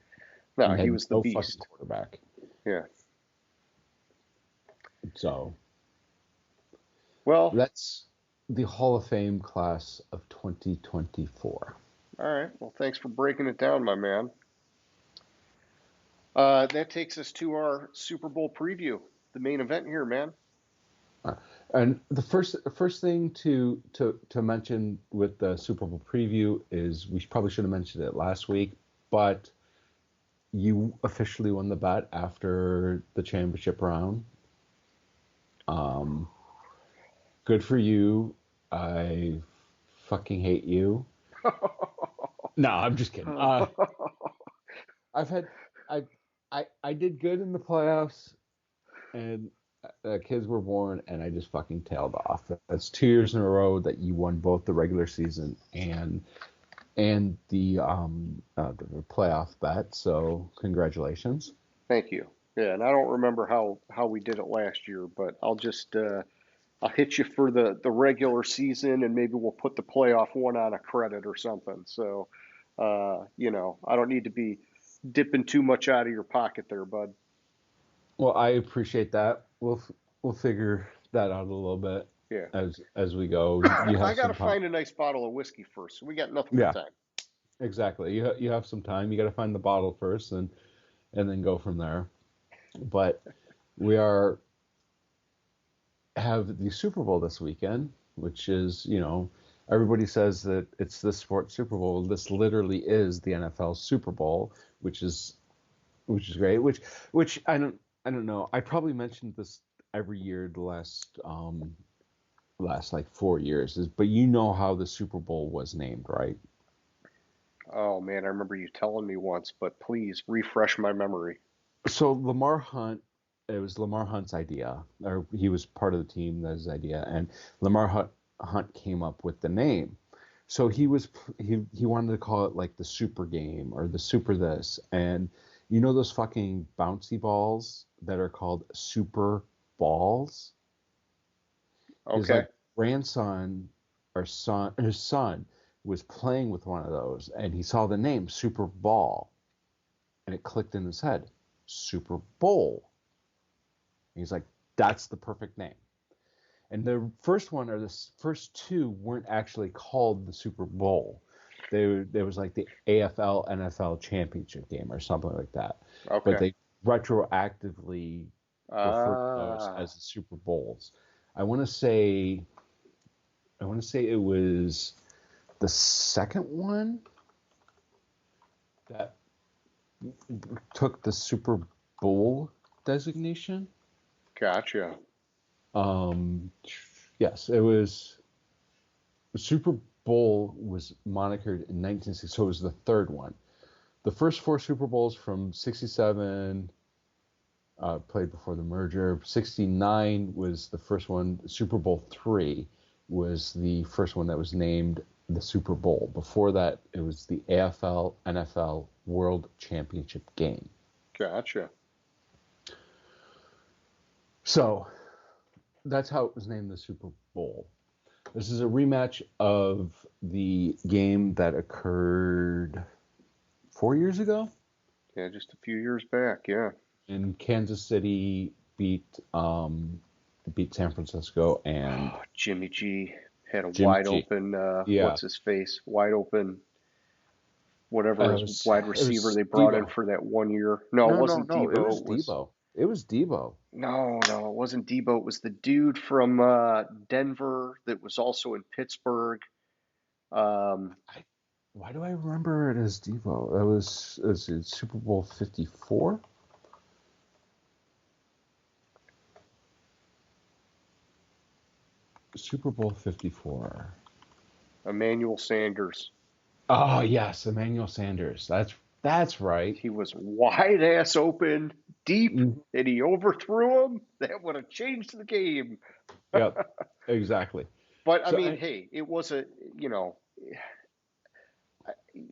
No, He he had was the no fucking beast. quarterback. Yeah. So Well, that's the Hall of Fame class of 2024. all right. Well, thanks for breaking it down, my man. That takes us to our Super Bowl preview, the main event here, man. And the first thing to mention with the Super Bowl preview is we probably should have mentioned it last week, but you officially won the bet after the championship round. Good for you. I fucking hate you. No, I'm just kidding. I've had I did good in the playoffs, and kids were born, and I just fucking tailed off. That's 2 years in a row that you won both the regular season and the playoff bet. So congratulations. Thank you. Yeah, and I don't remember how we did it last year, but I'll hit you for the regular season, and maybe we'll put the playoff one on a credit or something. So, I don't need to be dipping too much out of your pocket there, bud. Well, I appreciate that. We'll figure that out a little bit Yeah. as we go. You I have got some to time. find a nice bottle of whiskey first. So we got nothing but Yeah, time. exactly. You have some time. You got to find the bottle first, and then go from there. But we have the Super Bowl this weekend, which is, everybody says that it's the sports Super Bowl. This literally is the NFL Super Bowl, which is great. Which I don't know. I probably mentioned this every year the last like 4 years, but you know how the Super Bowl was named, right? Oh man, I remember you telling me once, but please refresh my memory. So it was Lamar Hunt's idea, or he was part of the team, that's his idea, and Hunt came up with the name. So he wanted to call it like the Super Game or the Super this, and those fucking bouncy balls that are called Super Balls. His Okay. like grandson or his son was playing with one of those, and he saw the name Super Ball, and it clicked in his head, Super Bowl. And he's like, that's the perfect name. And the first one or the first two weren't actually called the Super Bowl. There was like the AFL NFL championship game or something like that. But Okay. they retroactively refer to those Ah, as the Super Bowls. I want to say it was the second one that took the Super Bowl designation. gotcha. Um, yes, it was the Super Bowl was monikered in 1960, so it was the third one. The first four Super Bowls from 67 played before the merger. 69 was the first one. Super Bowl III was the first one that was named the Super Bowl. Before that, it was the AFL NFL World Championship game. Gotcha. So that's how it was named the Super Bowl. This is a rematch of the game that occurred 4 years ago. Yeah, just a few years back. Yeah. And Kansas City beat San Francisco, and Oh, Jimmy G had a Jimmy wide G. open, Yeah, what's his face? Wide open, whatever his wide it receiver was they brought in Debo. for that 1 year. No, it No, wasn't no, it Debo. was It was Debo. It was Debo. no, it wasn't Debo. It was the dude from Denver that was also in Pittsburgh. Um, I, why do I remember it as Debo? That was it Super Bowl 54. Super Bowl 54. Emmanuel Sanders. Oh yes, Emmanuel Sanders. That's right. He was wide ass open, deep, Mhm. and he overthrew him. That would have changed the game. Yep, exactly. But I So mean, hey, it was you know,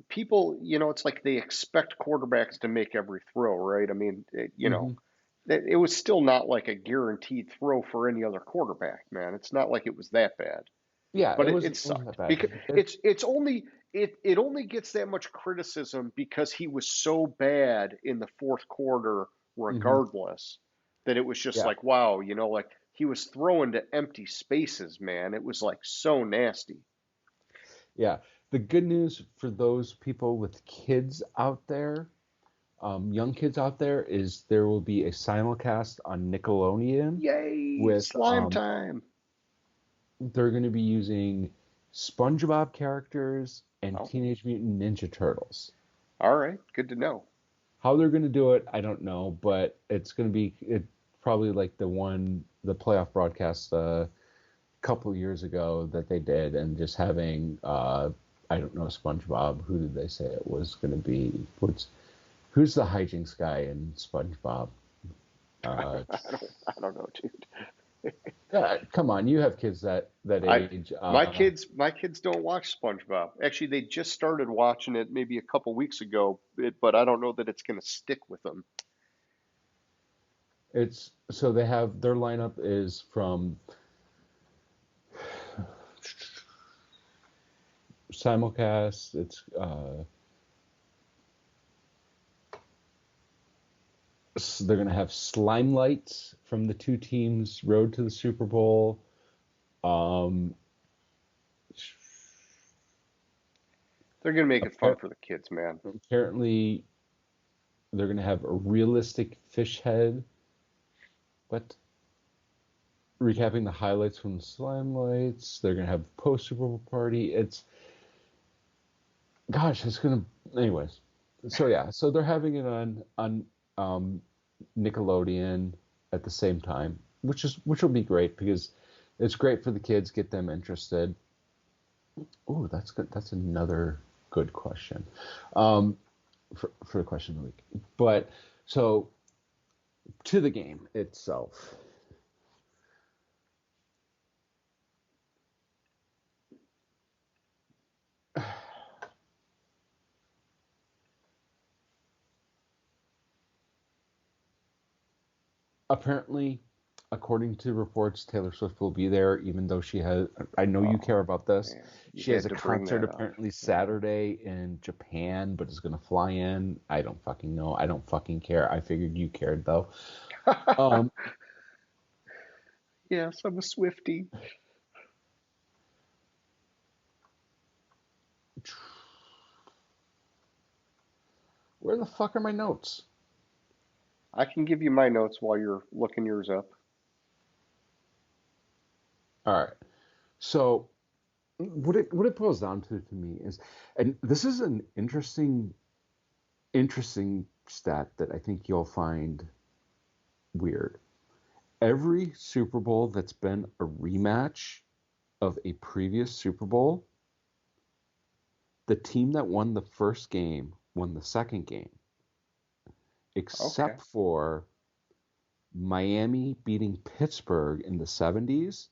people, it's like they expect quarterbacks to make every throw, right? I mean, mhm. it was still not like a guaranteed throw for any other quarterback, man. It's not like it was that bad, Yeah, but it it wasn't that sucked bad. because it's only it only gets that much criticism because he was so bad in the fourth quarter, Mhm. regardless, that it was just Yeah, like, wow, like he was throwing to empty spaces, man. It was like so nasty. yeah. The good news for those people with kids out there, young kids out there, is there will be a simulcast on Nickelodeon Yay, with slime time. they're going to be using SpongeBob characters and Oh, Teenage Mutant Ninja Turtles. all right, good to know. How they're going to do it, I don't know, but it's going to be probably like the playoff broadcast a couple years ago that they did, and just having I don't know, SpongeBob. Who did they say it was going to be? Who's the hijinks guy in SpongeBob? Uh, I don't know, dude. come on, you have kids that I age. my kids don't watch SpongeBob. Actually, they just started watching it maybe a couple weeks ago, but I don't know that it's going to stick with them. It's so they have their lineup is from simulcast. It's they're gonna have slime lights from the two teams' road to the Super Bowl. Um, They're going to make it fun appar- for the kids, man. apparently, they're gonna have a realistic fish head, but recapping the highlights from the slime lights. They're gonna have post Super Bowl party. It's gonna. Anyways, so yeah, so they're having it on um, Nickelodeon at the same time, which will be great because it's great for the kids, get them interested. Oh, that's good. That's another good question for the question of the week. But so to the game itself. Apparently, according to reports, Taylor Swift will be there, even though she has. I know you Oh care about this. man, you She has had a to bring concert that up. apparently Yeah. Saturday in Japan, but is going to fly in. I don't fucking know. I don't fucking care. I figured you cared though. Um, Yes, I'm a Swiftie. where the fuck are my notes? I can give you my notes while you're looking yours up. All right. So what it boils down to me is, and this is an interesting stat that I think you'll find weird. Every Super Bowl that's been a rematch of a previous Super Bowl, the team that won the first game won the second game, Okay. except for Miami beating Pittsburgh in the 70s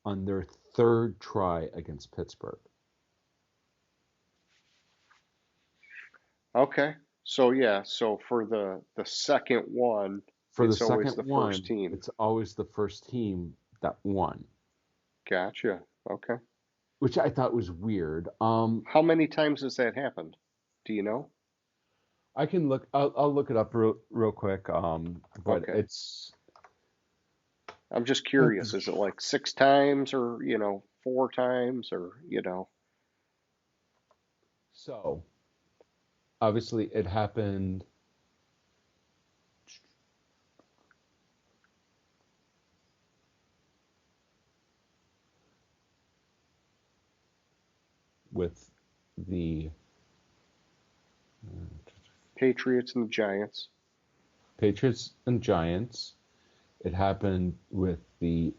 on their third try against Pittsburgh. Okay. So yeah, so for the second one, For the it's always second the first one, team. it's always the first team that won, Gotcha. Okay. which I thought was weird. How many times has that happened? Do you know? I can look. I'll look it up real quick. But Okay. it's I'm just curious. Is it like six times or, four times or? so obviously it happened with the Patriots and the Giants. Patriots and Giants. It happened with the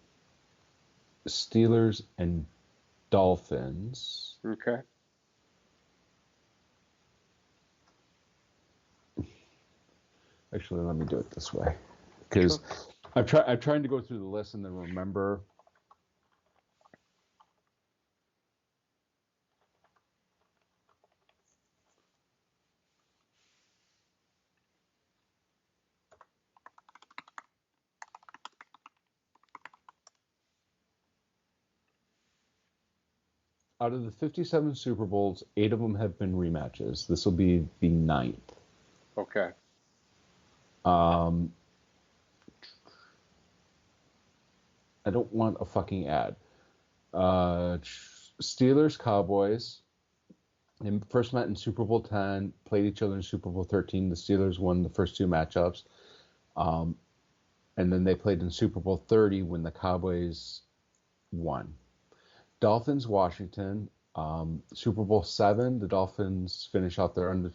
Steelers and Dolphins. Okay. Actually, let me do it this way Sure. because I'm trying to go through the list and then remember. Out of the 57 Super Bowls, 8 of them have been rematches. This will be the ninth. Okay. Um, I don't want a fucking ad. Uh, Steelers, Cowboys. They first met in Super Bowl 10, played each other in Super Bowl 13. The Steelers won the first two matchups. Um, and then they played in Super Bowl 30 when the Cowboys won. Dolphins, Washington. Super Bowl 7, the Dolphins finish out their under.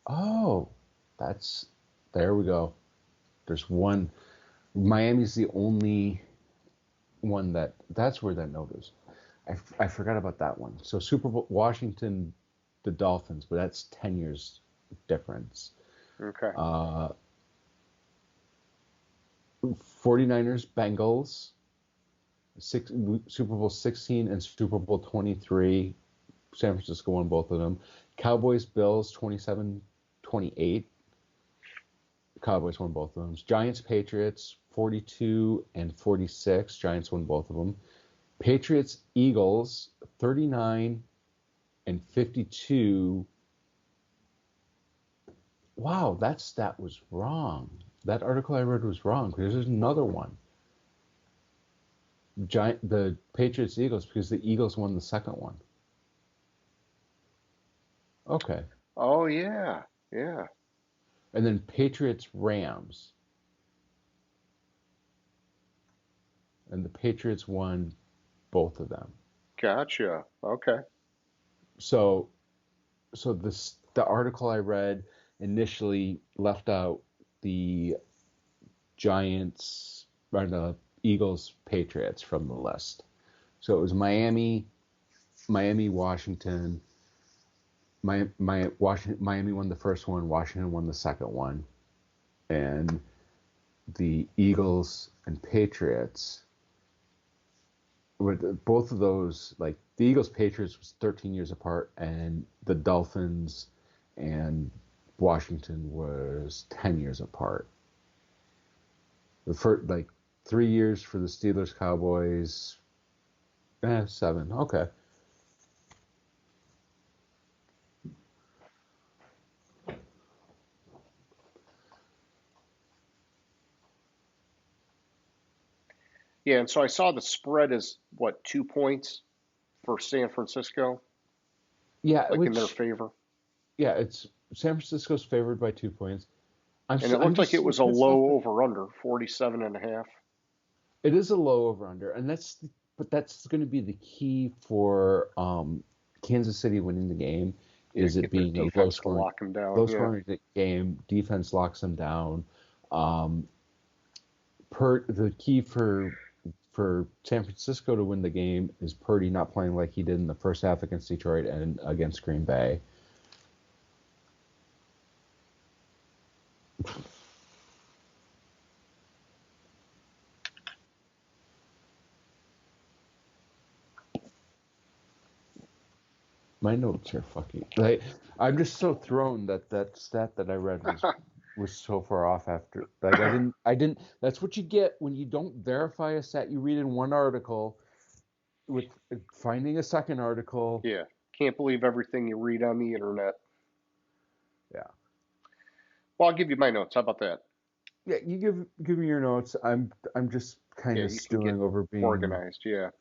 Oh, that's. There we go. There's one. Miami's the only one that's where that note is. I forgot about that one. So Super Bowl Washington, the Dolphins, but that's 10 years difference. Okay. Uh, 49ers, Bengals, Super Bowl 16 and Super Bowl 23. San Francisco won both of them. Cowboys, Bills, 27-28. Cowboys won both of them. Giants, Patriots, 42 and 46. Giants won both of them. Patriots, Eagles, 39 and 52. Wow, that stat was wrong. That article I read was wrong because there's another one. The Patriots, Eagles, because the Eagles won the second one. Okay. Oh yeah, yeah. And then Patriots, Rams. And the Patriots won both of them. Gotcha. Okay. So the article I read initially left out the Giants or the Eagles Patriots from the list. So it was Miami, Washington. Miami won the first one, Washington won the second one, and the Eagles and Patriots. Both of those, like the Eagles Patriots was 13 years apart, and the Dolphins and Washington was 10 years apart. The first, like 3 years for the Steelers, Cowboys, 7. Okay. Yeah, and so I saw the spread is what, 2 points for San Francisco, Yeah, like in their favor. yeah, it's San Francisco's favored by 2 points. And it I'm looked like just it so was a pissed off low that over under, 47.5. it is a low over under, and that's going to be the key for Kansas City winning the game. Yeah, Is it get their being a defense to lock them down. low Yeah. scoring game? Defense locks them down. Um, the key for San Francisco to win the game is Purdy not playing like he did in the first half against Detroit and against Green Bay. My notes are fucking like I'm just so thrown that stat that I read was so far off after like I didn't that's what you get when you don't verify a stat you read in one article with finding a second article. Yeah. Can't believe everything you read on the internet. Yeah. Well, I'll give you my notes. How about that? Yeah, you give me your notes. I'm just kind Yeah, of you can get stewing over being organized. Yeah.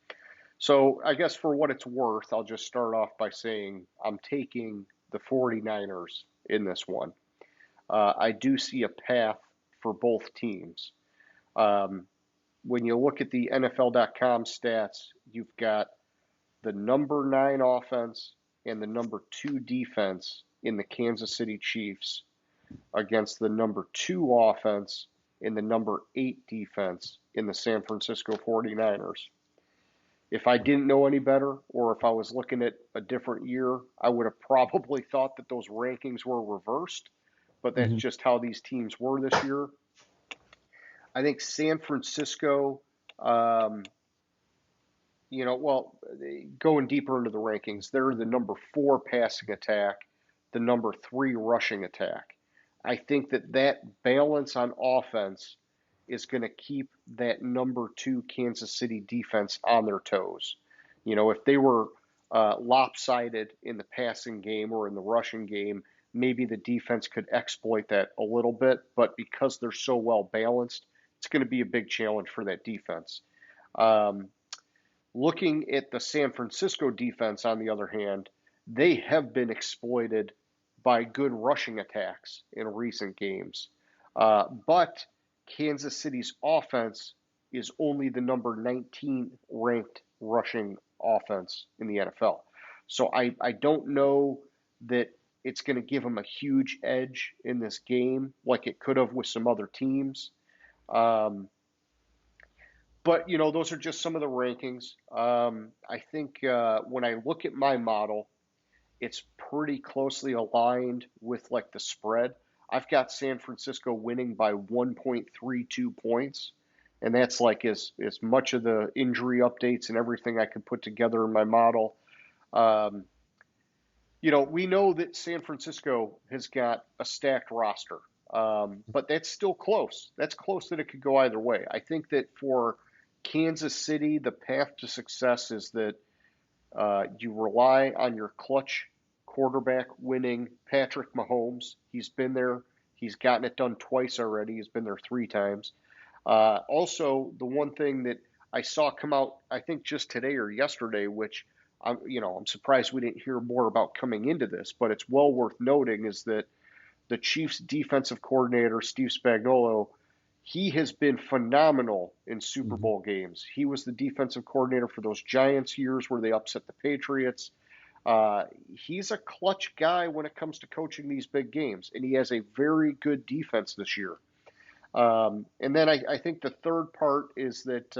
So I guess for what it's worth, I'll just start off by saying I'm taking the 49ers in this one. I do see a path for both teams. Um, when you look at the NFL.com stats, you've got the number 9 offense and the number 2 defense in the Kansas City Chiefs against the number 2 offense and the number 8 defense in the San Francisco 49ers. If I didn't know any better, or if I was looking at a different year, I would have probably thought that those rankings were reversed, but that's Mhm. just how these teams were this year. I think San Francisco, um, well, going deeper into the rankings, they're the number 4 passing attack, the number 3 rushing attack. I think that balance on offense is going to keep that number 2 Kansas City defense on their toes. If they were lopsided in the passing game or in the rushing game, maybe the defense could exploit that a little bit. But because they're so well balanced, it's going to be a big challenge for that defense. Um, Looking at the San Francisco defense, on the other hand, they have been exploited by good rushing attacks in recent games. But Kansas City's offense is only the number 19 ranked rushing offense in the NFL. So I don't know that it's going to give them a huge edge in this game like it could have with some other teams. Um, but those are just some of the rankings. I think when I look at my model, it's pretty closely aligned with like the spread. I've got San Francisco winning by 1.32 points. And that's like as much of the injury updates and everything I could put together in my model. Um, we know that San Francisco has got a stacked roster, but that's still close. That's close that it could go either way. I think that for Kansas City, the path to success is that you rely on your clutch quarterback winning Patrick Mahomes. He's been there. He's gotten it done twice already. He's been there 3 times. Also, the one thing that I saw come out, I think just today or yesterday, which I'm surprised we didn't hear more about coming into this, but it's well worth noting, is that the Chiefs' defensive coordinator, Steve Spagnuolo, he has been phenomenal in Super Bowl games. He was the defensive coordinator for those Giants years where they upset the Patriots. He's a clutch guy when it comes to coaching these big games, and he has a very good defense this year. And then I think the third part is that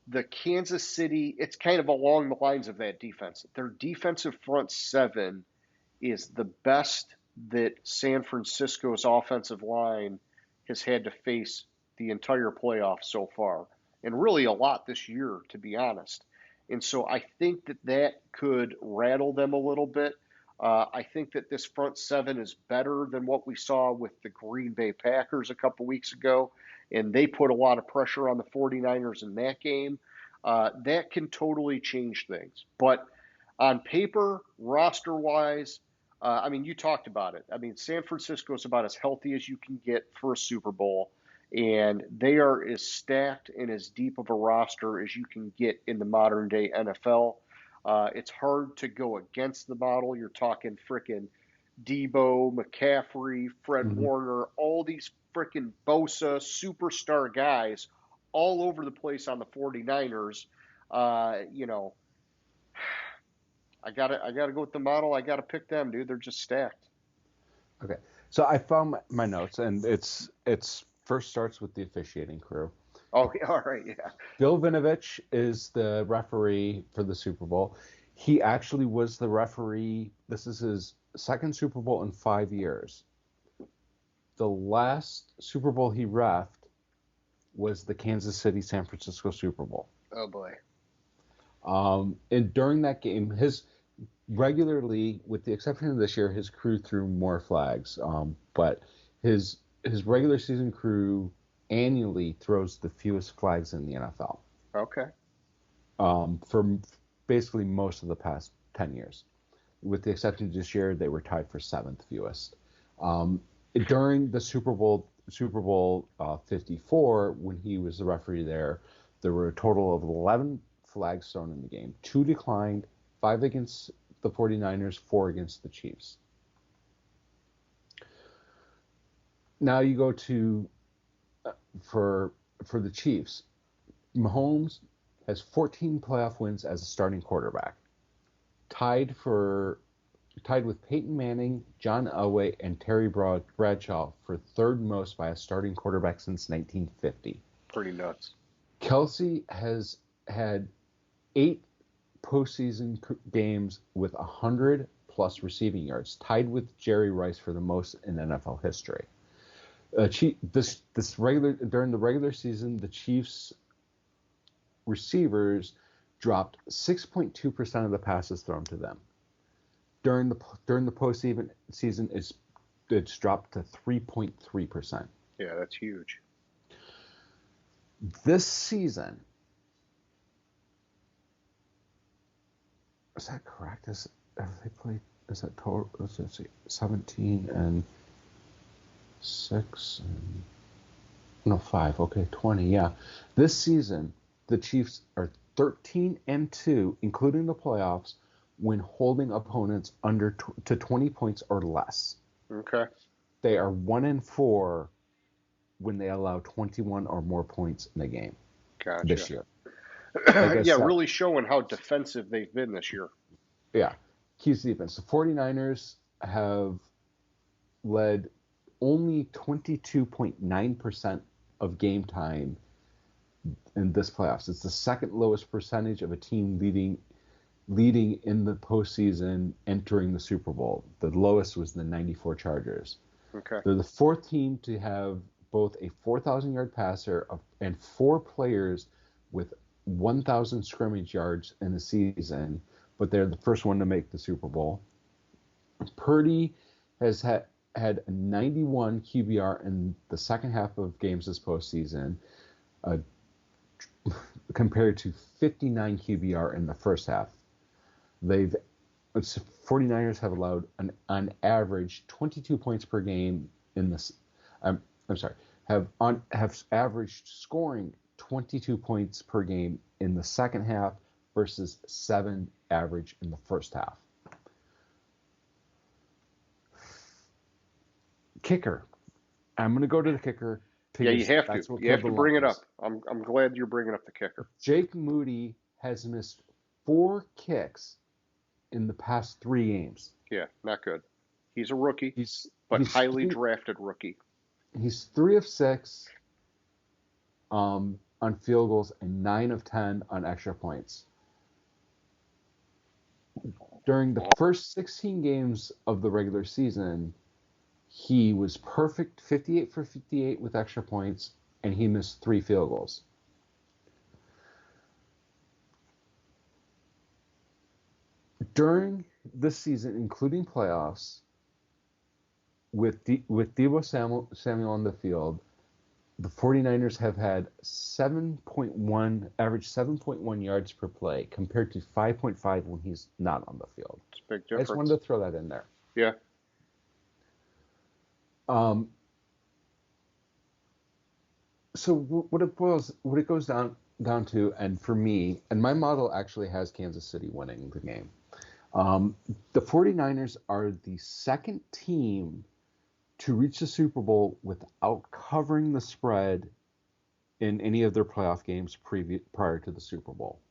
the Kansas City, it's kind of along the lines of that defense. Their defensive front seven is the best that San Francisco's offensive line has had to face the entire playoffs so far, and really a lot this year, to be honest. And so I think that could rattle them a little bit. I think that this front seven is better than what we saw with the Green Bay Packers a couple weeks ago, and they put a lot of pressure on the 49ers in that game. That can totally change things. But on paper, roster-wise, you talked about it. I mean, San Francisco is about as healthy as you can get for a Super Bowl, and they are as stacked and as deep of a roster as you can get in the modern-day NFL. It's hard to go against the model. You're talking frickin' Debo, McCaffrey, Fred Warner, all these frickin' Bosa superstar guys all over the place on the 49ers. I gotta go with the model. I gotta pick them, dude. They're just stacked. Okay, so I found my notes, and it's first starts with the officiating crew. Oh, all right, yeah. Bill Vinovich is the referee for the Super Bowl. He actually was the referee. This is his second Super Bowl in 5 years. The last Super Bowl he reffed was the Kansas City San Francisco Super Bowl. Oh boy. And during that game, his regularly, with the exception of this year, his crew threw more flags. But his regular season crew annually throws the fewest flags in the NFL. Okay. For basically most of the past 10 years. With the exception of this year, they were tied for 7th fewest. During the Super Bowl 54, when he was the referee there were a total of 11 flags thrown in the game. 2 declined, 5 against the 49ers, 4 against the Chiefs. Now you go to for the Chiefs. Mahomes has 14 playoff wins as a starting quarterback, tied with Peyton Manning, John Elway, and Terry Bradshaw for third most by a starting quarterback since 1950. Pretty nuts. Kelsey has had 8 postseason games with 100-plus receiving yards, tied with Jerry Rice for the most in NFL history. During the regular season, the Chiefs receivers dropped 6.2% of the passes thrown to them. During the postseason, it's dropped to 3.3%. Yeah, that's huge. This season, is that correct? Is that total? Let's see, 17 and 6 and no 5. Okay, 20. Yeah, this season the Chiefs are 13-2, including the playoffs, when holding opponents under to 20 points or less. Okay. They are 1-4 when they allow 21 or more points in a game. Gotcha. This year. Really showing how defensive they've been this year. Yeah. Keys defense. The 49ers have led only 22.9% of game time in this playoffs. It's the second lowest percentage of a team leading leading in the postseason entering the Super Bowl. The lowest was the 94 Chargers. Okay. They're the fourth team to have both a 4,000-yard passer and 4 players with 1,000 scrimmage yards in a season, but they're the first one to make the Super Bowl. Purdy has had a 91 QBR in the second half of games this postseason, uh, compared to 59 QBR in the first half. 49ers have allowed on average 22 points per game in this. I'm sorry, have averaged scoring 22 points per game in the second half versus 7 average in the first half. Kicker. I'm going to go to the kicker. Yeah, you have to. You have to bring it up. Is. I'm glad you're bringing up the kicker. Jake Moody has missed 4 kicks in the past 3 games. Yeah, not good. He's a rookie, he's highly drafted rookie. He's 3 of 6 on field goals and 9 of 10 on extra points. During the first 16 games of the regular season, he was perfect 58 for 58 with extra points, and he missed 3 field goals. During this season, including playoffs, with Deebo Samuel on the field, the 49ers have had average 7.1 yards per play compared to 5.5 when he's not on the field. It's a big difference. I just wanted to throw that in there. Yeah. So what it goes down to, and for me, and my model actually has Kansas City winning the game. The 49ers are the second team to reach the Super Bowl without covering the spread in any of their playoff games prior to the Super Bowl.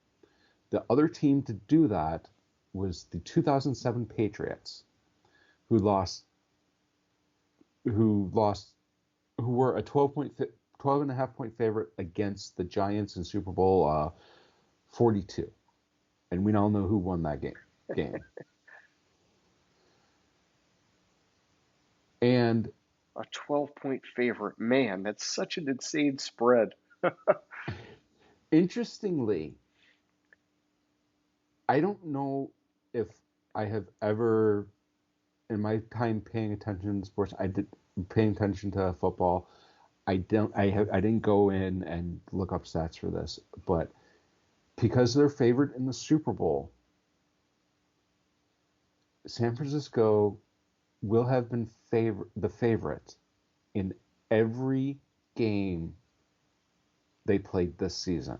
The other team to do that was the 2007 Patriots, who were a 12.5 point favorite against the Giants in Super Bowl 42, and we all know who won that game. And a 12-point favorite. Man, that's such an insane spread. Interestingly, I don't know if I have ever, in my time paying attention to sports, paying attention to football. I didn't go in and look up stats for this, but because they're favored in the Super Bowl, San Francisco will have been the favorite in every game they played this season.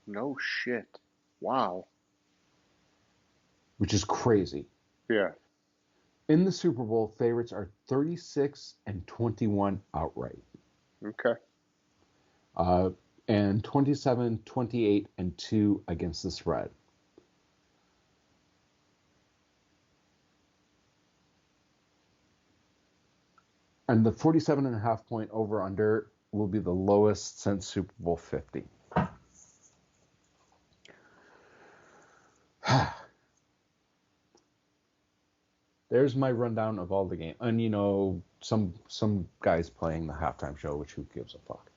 No shit. Wow. Which is crazy. Yeah. In the Super Bowl, favorites are 36 and 21 outright. Okay. And 27, 28, and 2 against the spread. And the 47.5 point over-under will be the lowest since Super Bowl 50. There's my rundown of all the games. And, some guys playing the halftime show, which who gives a fuck?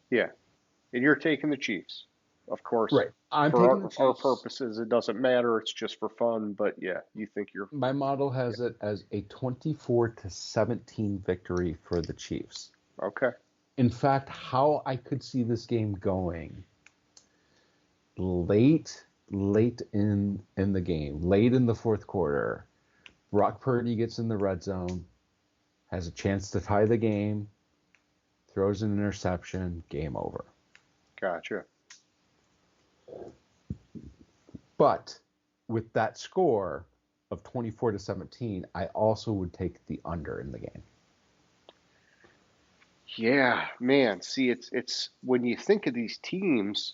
Yeah. And you're taking the Chiefs, of course. Right. I'm for taking the Chiefs. our purposes, it doesn't matter. It's just for fun. But, yeah, you think you're... My model has it as a 24-17 victory for the Chiefs. Okay. In fact, how I could see this game going late in the game, late in the fourth quarter, Brock Purdy gets in the red zone, has a chance to tie the game, throws an interception, game over. Gotcha. But with that score of 24-17, I also would take the under in the game. Yeah, man. See, it's when you think of these teams,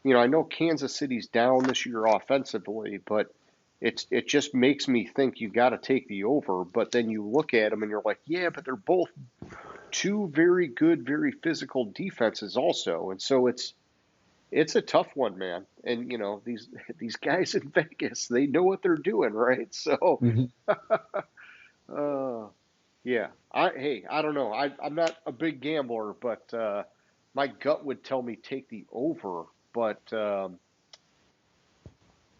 I know Kansas City's down this year offensively, but it just makes me think you got to take the over. But then you look at them and you're like, yeah, but they're both 2 very good, very physical defenses also, and so it's It's a tough one, man. And these guys in Vegas, they know what they're doing, right? So, Mhm. uh, yeah. I don't know. I'm not a big gambler, but my gut would tell me take the over. But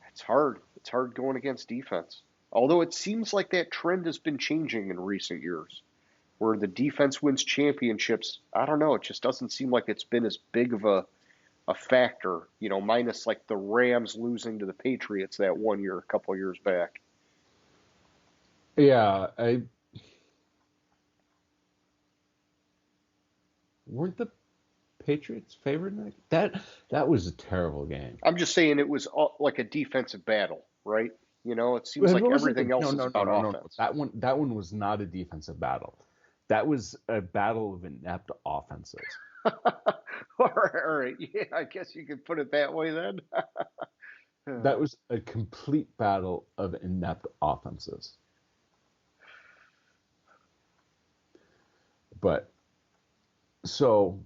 it's hard. It's hard going against defense. Although it seems like that trend has been changing in recent years, where the defense wins championships. I don't know. It just doesn't seem like it's been as big of a factor, minus like the Rams losing to the Patriots that one year, a couple of years back. Yeah, I weren't the Patriots favored in that was a terrible game. I'm just saying it was like a defensive battle, right? It seems It like wasn't everything no else is no no about no no no. offense. That one was not a defensive battle. That was a battle of inept offenses. All right. Yeah, I guess you could put it that way then. That was a complete battle of inept offenses. But so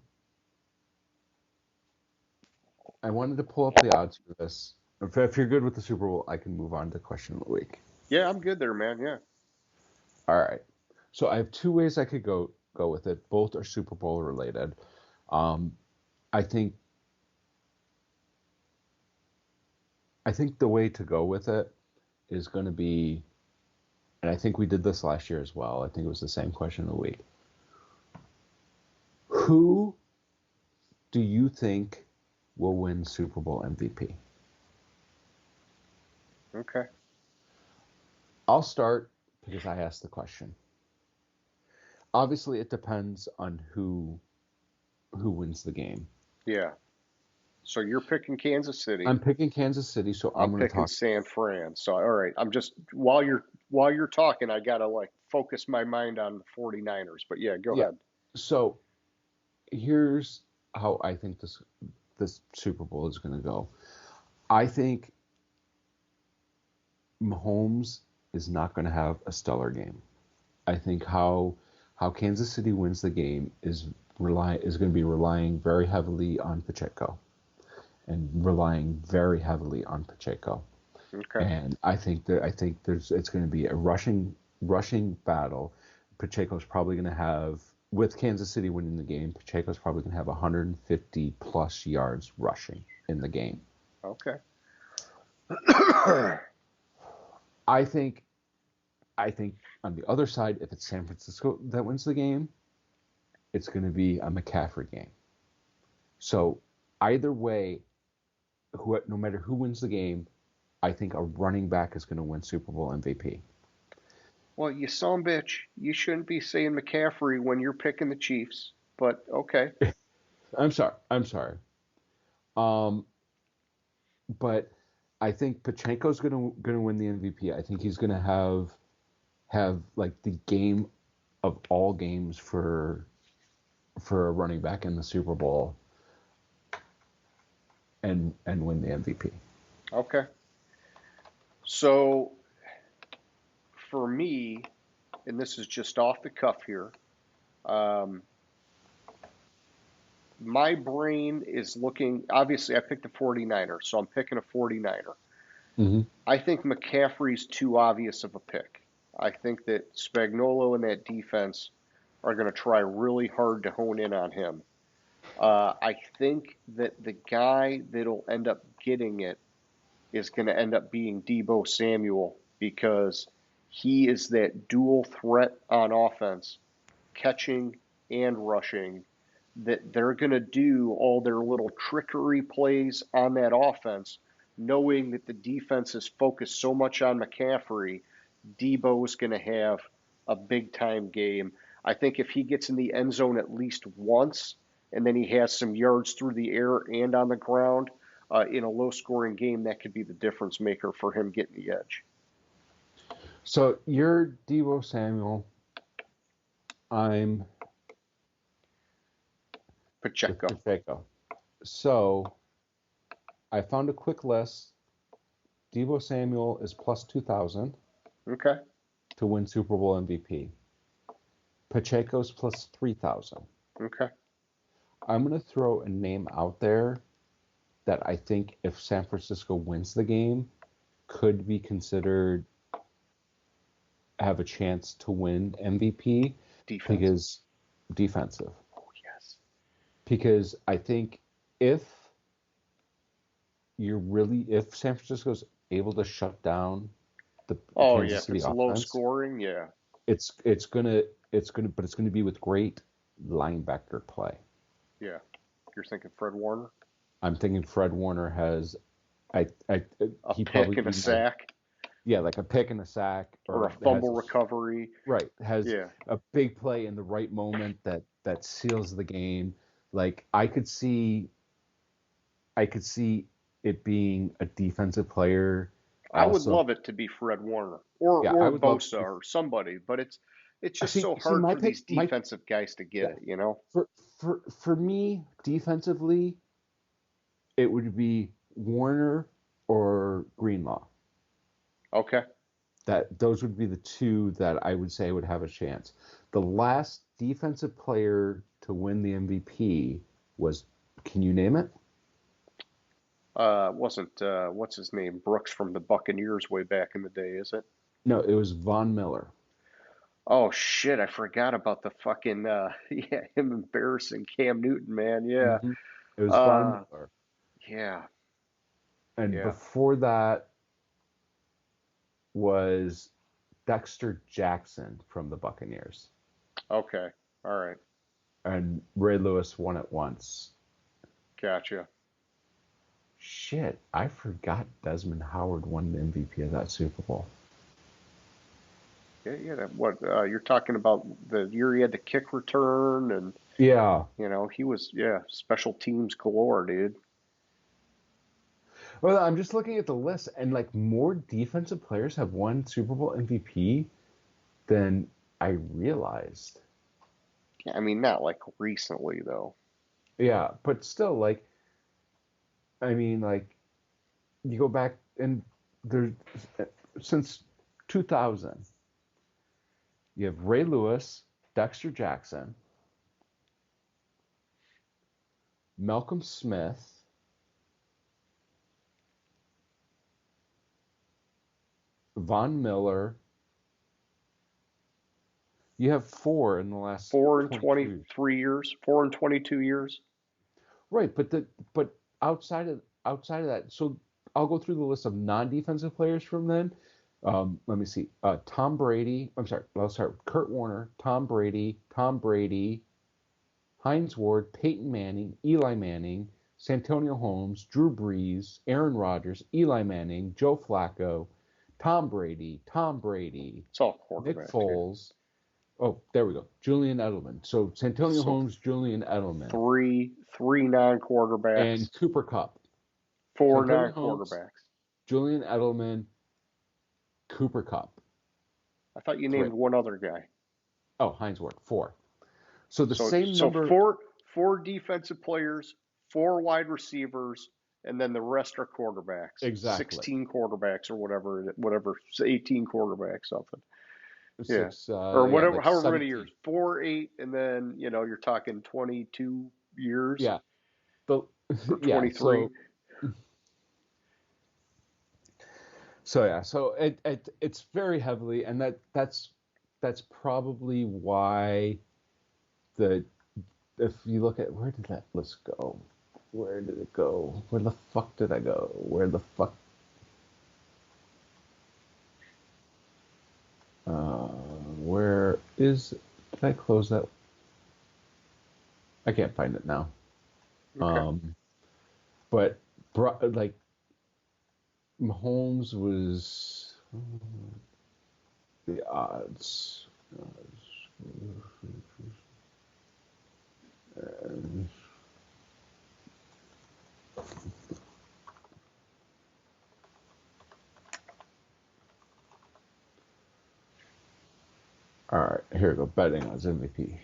I wanted to pull up the odds for this. If you're good with the Super Bowl, I can move on to question of the week. Yeah, I'm good there, man. Yeah. All right. So I have two ways I could go with it. Both are Super Bowl related. Um, I think I think the way to go with it is going to be, and I think we did this last year as well. I think it was the same question of the week. Who do you think will win Super Bowl MVP? Okay. I'll start because I asked the question. Obviously, it depends on who wins the game. Yeah. So you're picking Kansas City. I'm picking Kansas City, so I'm I'm going to picking talk. San Fran. So all right, I'm just while you're talking, I gotta like focus my mind on the 49ers. But yeah, go Yeah. ahead. So here's how I think this Super Bowl is going to go. I think Mahomes is not going to have a stellar game. I think how Kansas City wins the game is going to be relying very heavily on Pacheco and relying very heavily on Pacheco. Okay. And I think it's going to be a rushing battle. Pacheco's probably going to have, with Kansas City winning the game, Pacheco's probably going to have 150 plus yards rushing in the game. Okay. I think I think on the other side, if it's San Francisco that wins the game, it's going to be a McCaffrey game. So either way, no matter who wins the game, I think a running back is going to win Super Bowl MVP. Well, you son bitch, you shouldn't be saying McCaffrey when you're picking the Chiefs. But okay. I'm sorry. I'm sorry. Um, but I think Pacheco's going to win the MVP. I think he's going to have like the game of all games for a running back in the Super Bowl and win the MVP. Okay. So for me, and this is just off the cuff here, um, my brain is looking. Obviously, I picked the 49ers, so I'm picking a 49er. Mm-hmm. I think McCaffrey's too obvious of a pick. I think that Spagnuolo and that defense are going to try really hard to hone in on him. I think that the guy that'll end up getting it is going to end up being Debo Samuel because he is that dual threat on offense, catching and rushing, that they're going to do all their little trickery plays on that offense, knowing that the defense is focused so much on McCaffrey. Debo's going to have a big time game. I think if he gets in the end zone at least once, and then he has some yards through the air and on the ground in a low scoring game, that could be the difference maker for him getting the edge. So you're Debo Samuel. I'm Pacheco. Pacheco. So I found a quick list. Debo Samuel is plus 2,000 Okay. to win Super Bowl MVP. Pacheco's plus 3,000. Okay. I'm going to throw a name out there that I think if San Francisco wins the game, could be considered have a chance to win MVP Defense. because defensive. Oh, yes. Because I think if if San Francisco's able to shut down the Oh, yeah. Kansas If City it's low offense, scoring, yeah. it's gonna be with great linebacker play. Yeah. You're thinking Fred Warner? I'm thinking Fred Warner has, A he pick probably and a sack like a pick and a sack, or a has fumble recovery. has Yeah. a big play in the right moment that seals the game. Like I could see it being a defensive player. I would Also, love it to be Fred Warner or yeah, I would love Bosa or somebody, but it's to just so see hard my for pick. these My defensive guys to get Yeah, it, you know? for me defensively, it would be Warner or Greenlaw. Okay. That those would be the two that I would say would have a chance. The last defensive player to win the MVP was, can you name it? Wasn't what's his name? Brooks from the Buccaneers way back in the day, is it? No, it was Von Miller. Oh shit, I forgot about the fucking yeah, him embarrassing Cam Newton, man. Yeah. Mm-hmm. It was Von Uh Miller. yeah, And yeah. before that was Dexter Jackson from the Buccaneers. Okay. All right. And Ray Lewis won it once. Gotcha. Shit, I forgot Desmond Howard won the MVP of that Super Bowl. Yeah, yeah. What you're talking about the year he had the kick return and Yeah. he was special teams galore, dude. Well, I'm just looking at the list, and like more defensive players have won Super Bowl MVP than I realized. Yeah, I mean not like recently though. Yeah, but still, like, I mean, like, you go back and there's since 2000, you have Ray Lewis, Dexter Jackson, Malcolm Smith, Von Miller. You have four in the last 22. 4 and 22 years. Right, but outside of that, so I'll go through the list of non-defensive players from then. Let me see. Tom Brady. I'm sorry. Let's start with Kurt Warner, Tom Brady, Hines Ward, Peyton Manning, Eli Manning, Santonio Holmes, Drew Brees, Aaron Rodgers, Eli Manning, Joe Flacco, Tom Brady, It's all Nick quarterbacks, yeah. Foles. Oh, there we go. Julian Edelman. So Santonio So Holmes, Julian Edelman, three non-quarterbacks, and Cooper Kupp. four Santonio Holmes, non-quarterbacks. Julian Edelman, Cooper Kupp. I thought you Three. named one other guy. Oh, Hines Ward, four. So the So same number. four defensive players, four wide receivers, and then the rest are quarterbacks. Exactly. 16 quarterbacks or whatever, 18 quarterbacks, something. Yeah. Six, Or yeah, whatever, like however 17. many years. 4, 8, and then, you're talking 22 years Yeah. The, or yeah. 23. So it's very heavily, and that's probably why if you look at, where did that list go? Where did it go? Where the fuck did I go? Where the fuck? Where is? Did I close that? I can't find it now. Okay. But like Mahomes was the odds. All right, here we go. Betting odds MVP.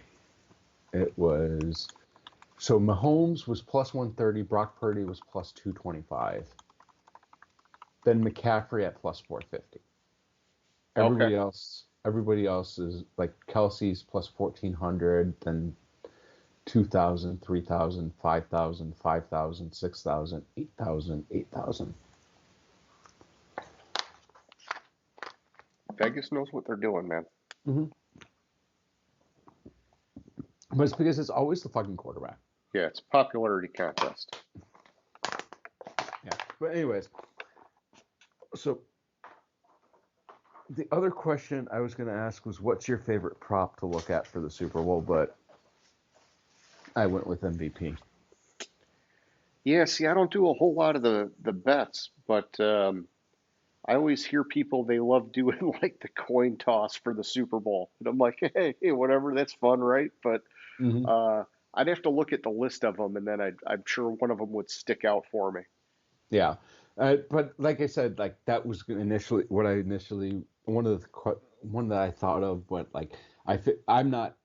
It was so Mahomes was plus 130. Brock Purdy was plus 225. Then McCaffrey at plus 450. Everybody else is like Kelsey's plus 1400. Then 2,000, 3,000, 5,000, 5,000, 6,000, 8,000, 8,000. Vegas knows what they're doing, man. Mm-hmm. But it's because it's always the fucking quarterback. Yeah, it's a popularity contest. Yeah. But anyways, so the other question I was going to ask was, what's your favorite prop to look at for the Super Bowl? But I went with MVP. Yeah, see, I don't do a whole lot of the bets, but I always hear people they love doing like the coin toss for the Super Bowl, and I'm like, hey, whatever, that's fun, right? But Mm-hmm. I'd have to look at the list of them, and then I'm sure one of them would stick out for me. Yeah. But like I said, like that was initially what I initially one that I thought of, but like I'm not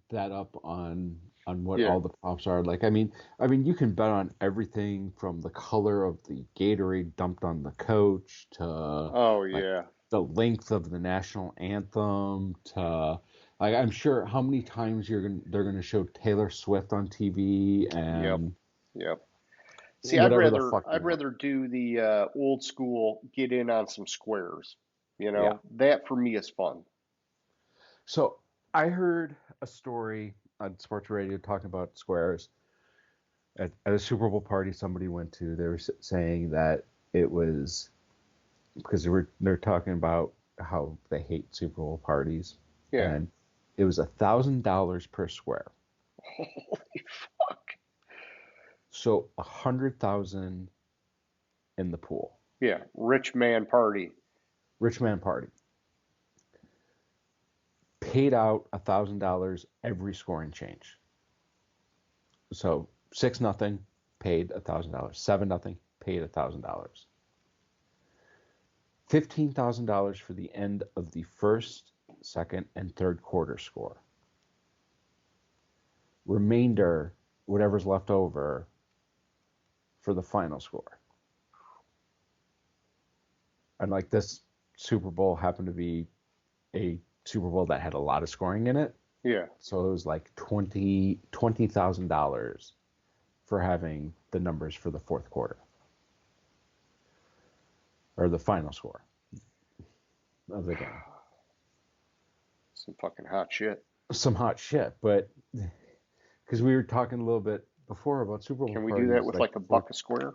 that up on what Yeah. all the props are. Like I mean you can bet on everything from the color of the Gatorade dumped on the coach to Oh like yeah. the length of the national anthem to like I'm sure how many times they're gonna show Taylor Swift on TV Yep. and Yep. See, I'd whatever the rather fuck they I'd want. rather do the old school get in on some squares. You Yeah. know, that for me is fun. So I heard a story on sports radio talking about squares at a Super Bowl party somebody went to. They were saying that it was because they're talking about how they hate Super Bowl parties, Yeah. and it was $1,000 per square. Holy fuck. So 100,000 in the pool. Yeah. Rich man party. Rich man party. Paid out $1,000 every scoring change. So 6-0 paid $1,000. 7-0 paid $1,000. $15,000 for the end of the first, second, and third quarter score. Remainder, whatever's left over, for the final score. And like this Super Bowl happened to be a Super Bowl that had a lot of scoring in it. Yeah. So it was like $20,000 for having the numbers for the fourth quarter. Or the final score of the game. Some fucking hot shit. Some hot shit, but because we were talking a little bit before about Super Bowl Can we do parties, that with like a buck a square?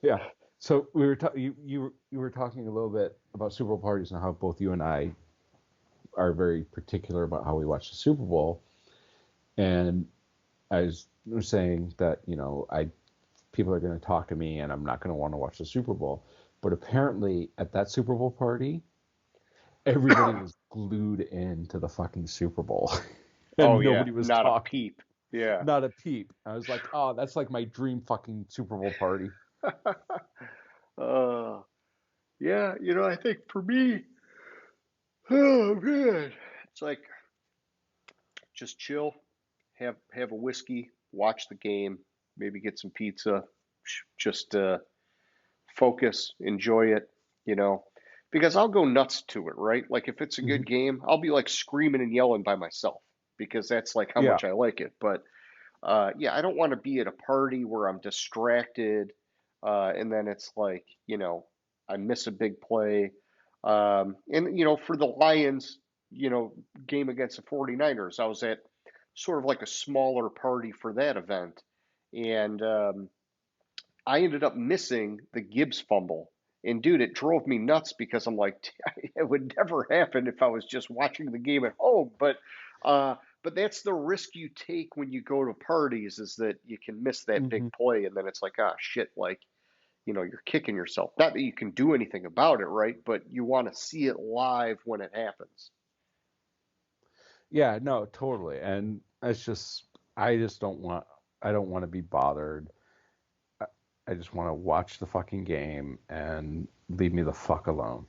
yeah. So we were you were talking a little bit about Super Bowl parties and how both you and I are very particular about how we watch the Super Bowl, and I was saying that people are going to talk to me and I'm not going to want to watch the Super Bowl, but apparently at that Super Bowl party, everybody was glued into the fucking Super Bowl. And Oh yeah. nobody was Not a talking. peep. Yeah. Not a peep. I was like, oh, that's like my dream fucking Super Bowl party. uh, yeah. I think for me, oh man, it's like just chill, have a whiskey, watch the game, maybe get some pizza, just focus, enjoy it, you know, because I'll go nuts to it, right? Like if it's a Hmm. good game, I'll be like screaming and yelling by myself because that's like how Yeah. much I like it. But yeah, I don't want to be at a party where I'm distracted, and then it's like, I miss a big play. And for the Lions, game against the 49ers, I was at sort of like a smaller party for that event. And I ended up missing the Gibbs fumble. And dude, it drove me nuts because I'm like, it would never happen if I was just watching the game at home. But that's the risk you take when you go to parties is that you can miss that Hmm. big play, and then it's like, ah, shit, like, you're kicking yourself. Not that you can do anything about it, right? But you want to see it live when it happens. Yeah, no, totally. And it's just, I just don't want, I don't want to be bothered. I I just want to watch the fucking game and leave me the fuck alone.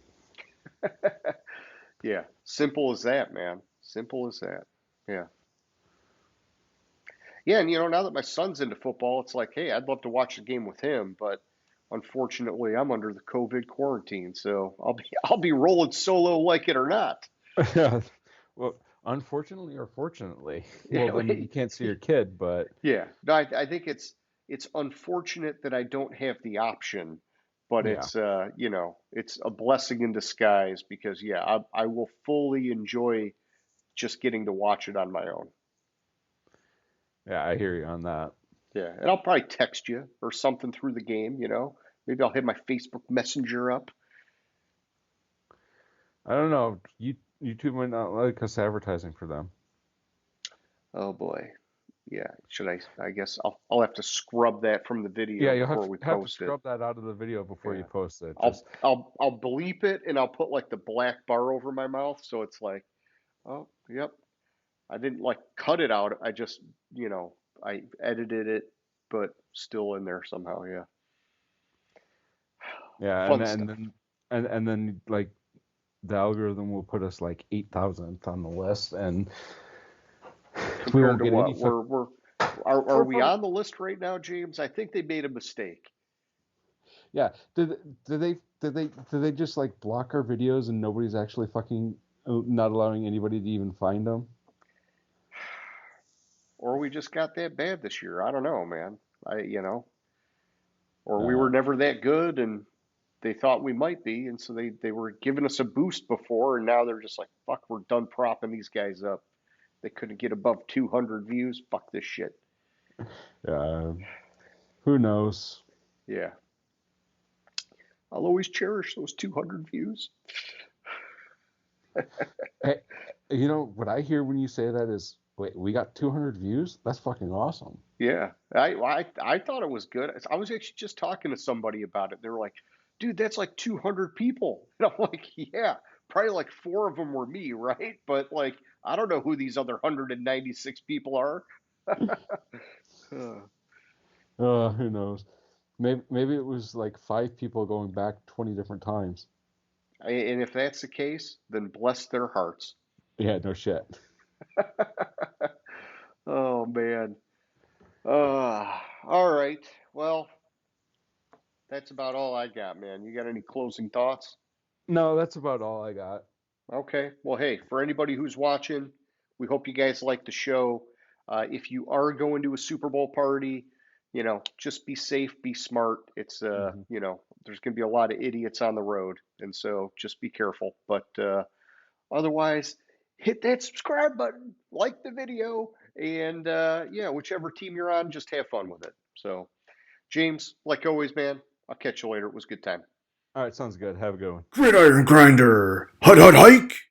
Yeah, simple as that, man. Simple as that. Yeah. Yeah, and now that my son's into football, it's like, hey, I'd love to watch the game with him, but unfortunately, I'm under the COVID quarantine, so I'll be I'll be rolling solo like it or not. Yeah. Well, Unfortunately or fortunately. Yeah, Well, I mean, you can't see your kid, but yeah. No, I think it's unfortunate that I don't have the option, but yeah. it's it's a blessing in disguise because yeah, I will fully enjoy just getting to watch it on my own. Yeah, I hear you on that. Yeah, and I'll probably text you or something through the game. Maybe I'll hit my Facebook Messenger up. I don't know. YouTube might not like us advertising for them. Oh boy. Yeah, should I guess I'll have to scrub that from the Yeah, video you'll before we have to post it. scrub that out of the video before you Yeah. post it. I'll Just I'll bleep it and I'll put like the black bar over my mouth so it's like, oh, yep. I didn't like cut it out. I just, I edited it but still in there somehow, yeah. yeah, Fun stuff. and then like the algorithm will put us like 8,000th on the list, and we Compared won't to get any. what? Are We're we probably on the list right now, James? I think they made a mistake. yeah. Did they just like block our videos and nobody's actually fucking not allowing anybody to even find them? Or we just got that bad this year. I don't know, man. Or we Uh, were never that good and they thought we might be, and so they were giving us a boost before, and now they're just like, fuck, we're done propping these guys up. They couldn't get above 200 views. Fuck this shit. uh, who knows? Yeah. I'll always cherish those 200 views. Hey, what I hear when you say that is, wait, we got 200 views? That's fucking awesome. Yeah. I thought it was good. I was actually just talking to somebody about it. They were like, dude, that's like 200 people. And I'm like, yeah, probably like four of them were me, right? But like, I don't know who these other 196 people are. Who knows? Maybe it was like 5 people going back 20 different times. And if that's the case, then bless their hearts. Yeah, no shit. Oh man. All right. Well, that's about all I got, man. You got any closing thoughts? No, that's about all I got. Okay. Well, hey, for anybody who's watching, we hope you guys like the show. If you are going to a Super Bowl party, just be safe, be smart. Hmm. There's going to be a lot of idiots on the road, and so just be careful. But otherwise, hit that subscribe button, like the video, and yeah, whichever team you're on, just have fun with it. So, James, like always, man, I'll catch you later. It was a good time. All right, sounds good. Have a good one. Gridiron Grinder. Hut hut hike.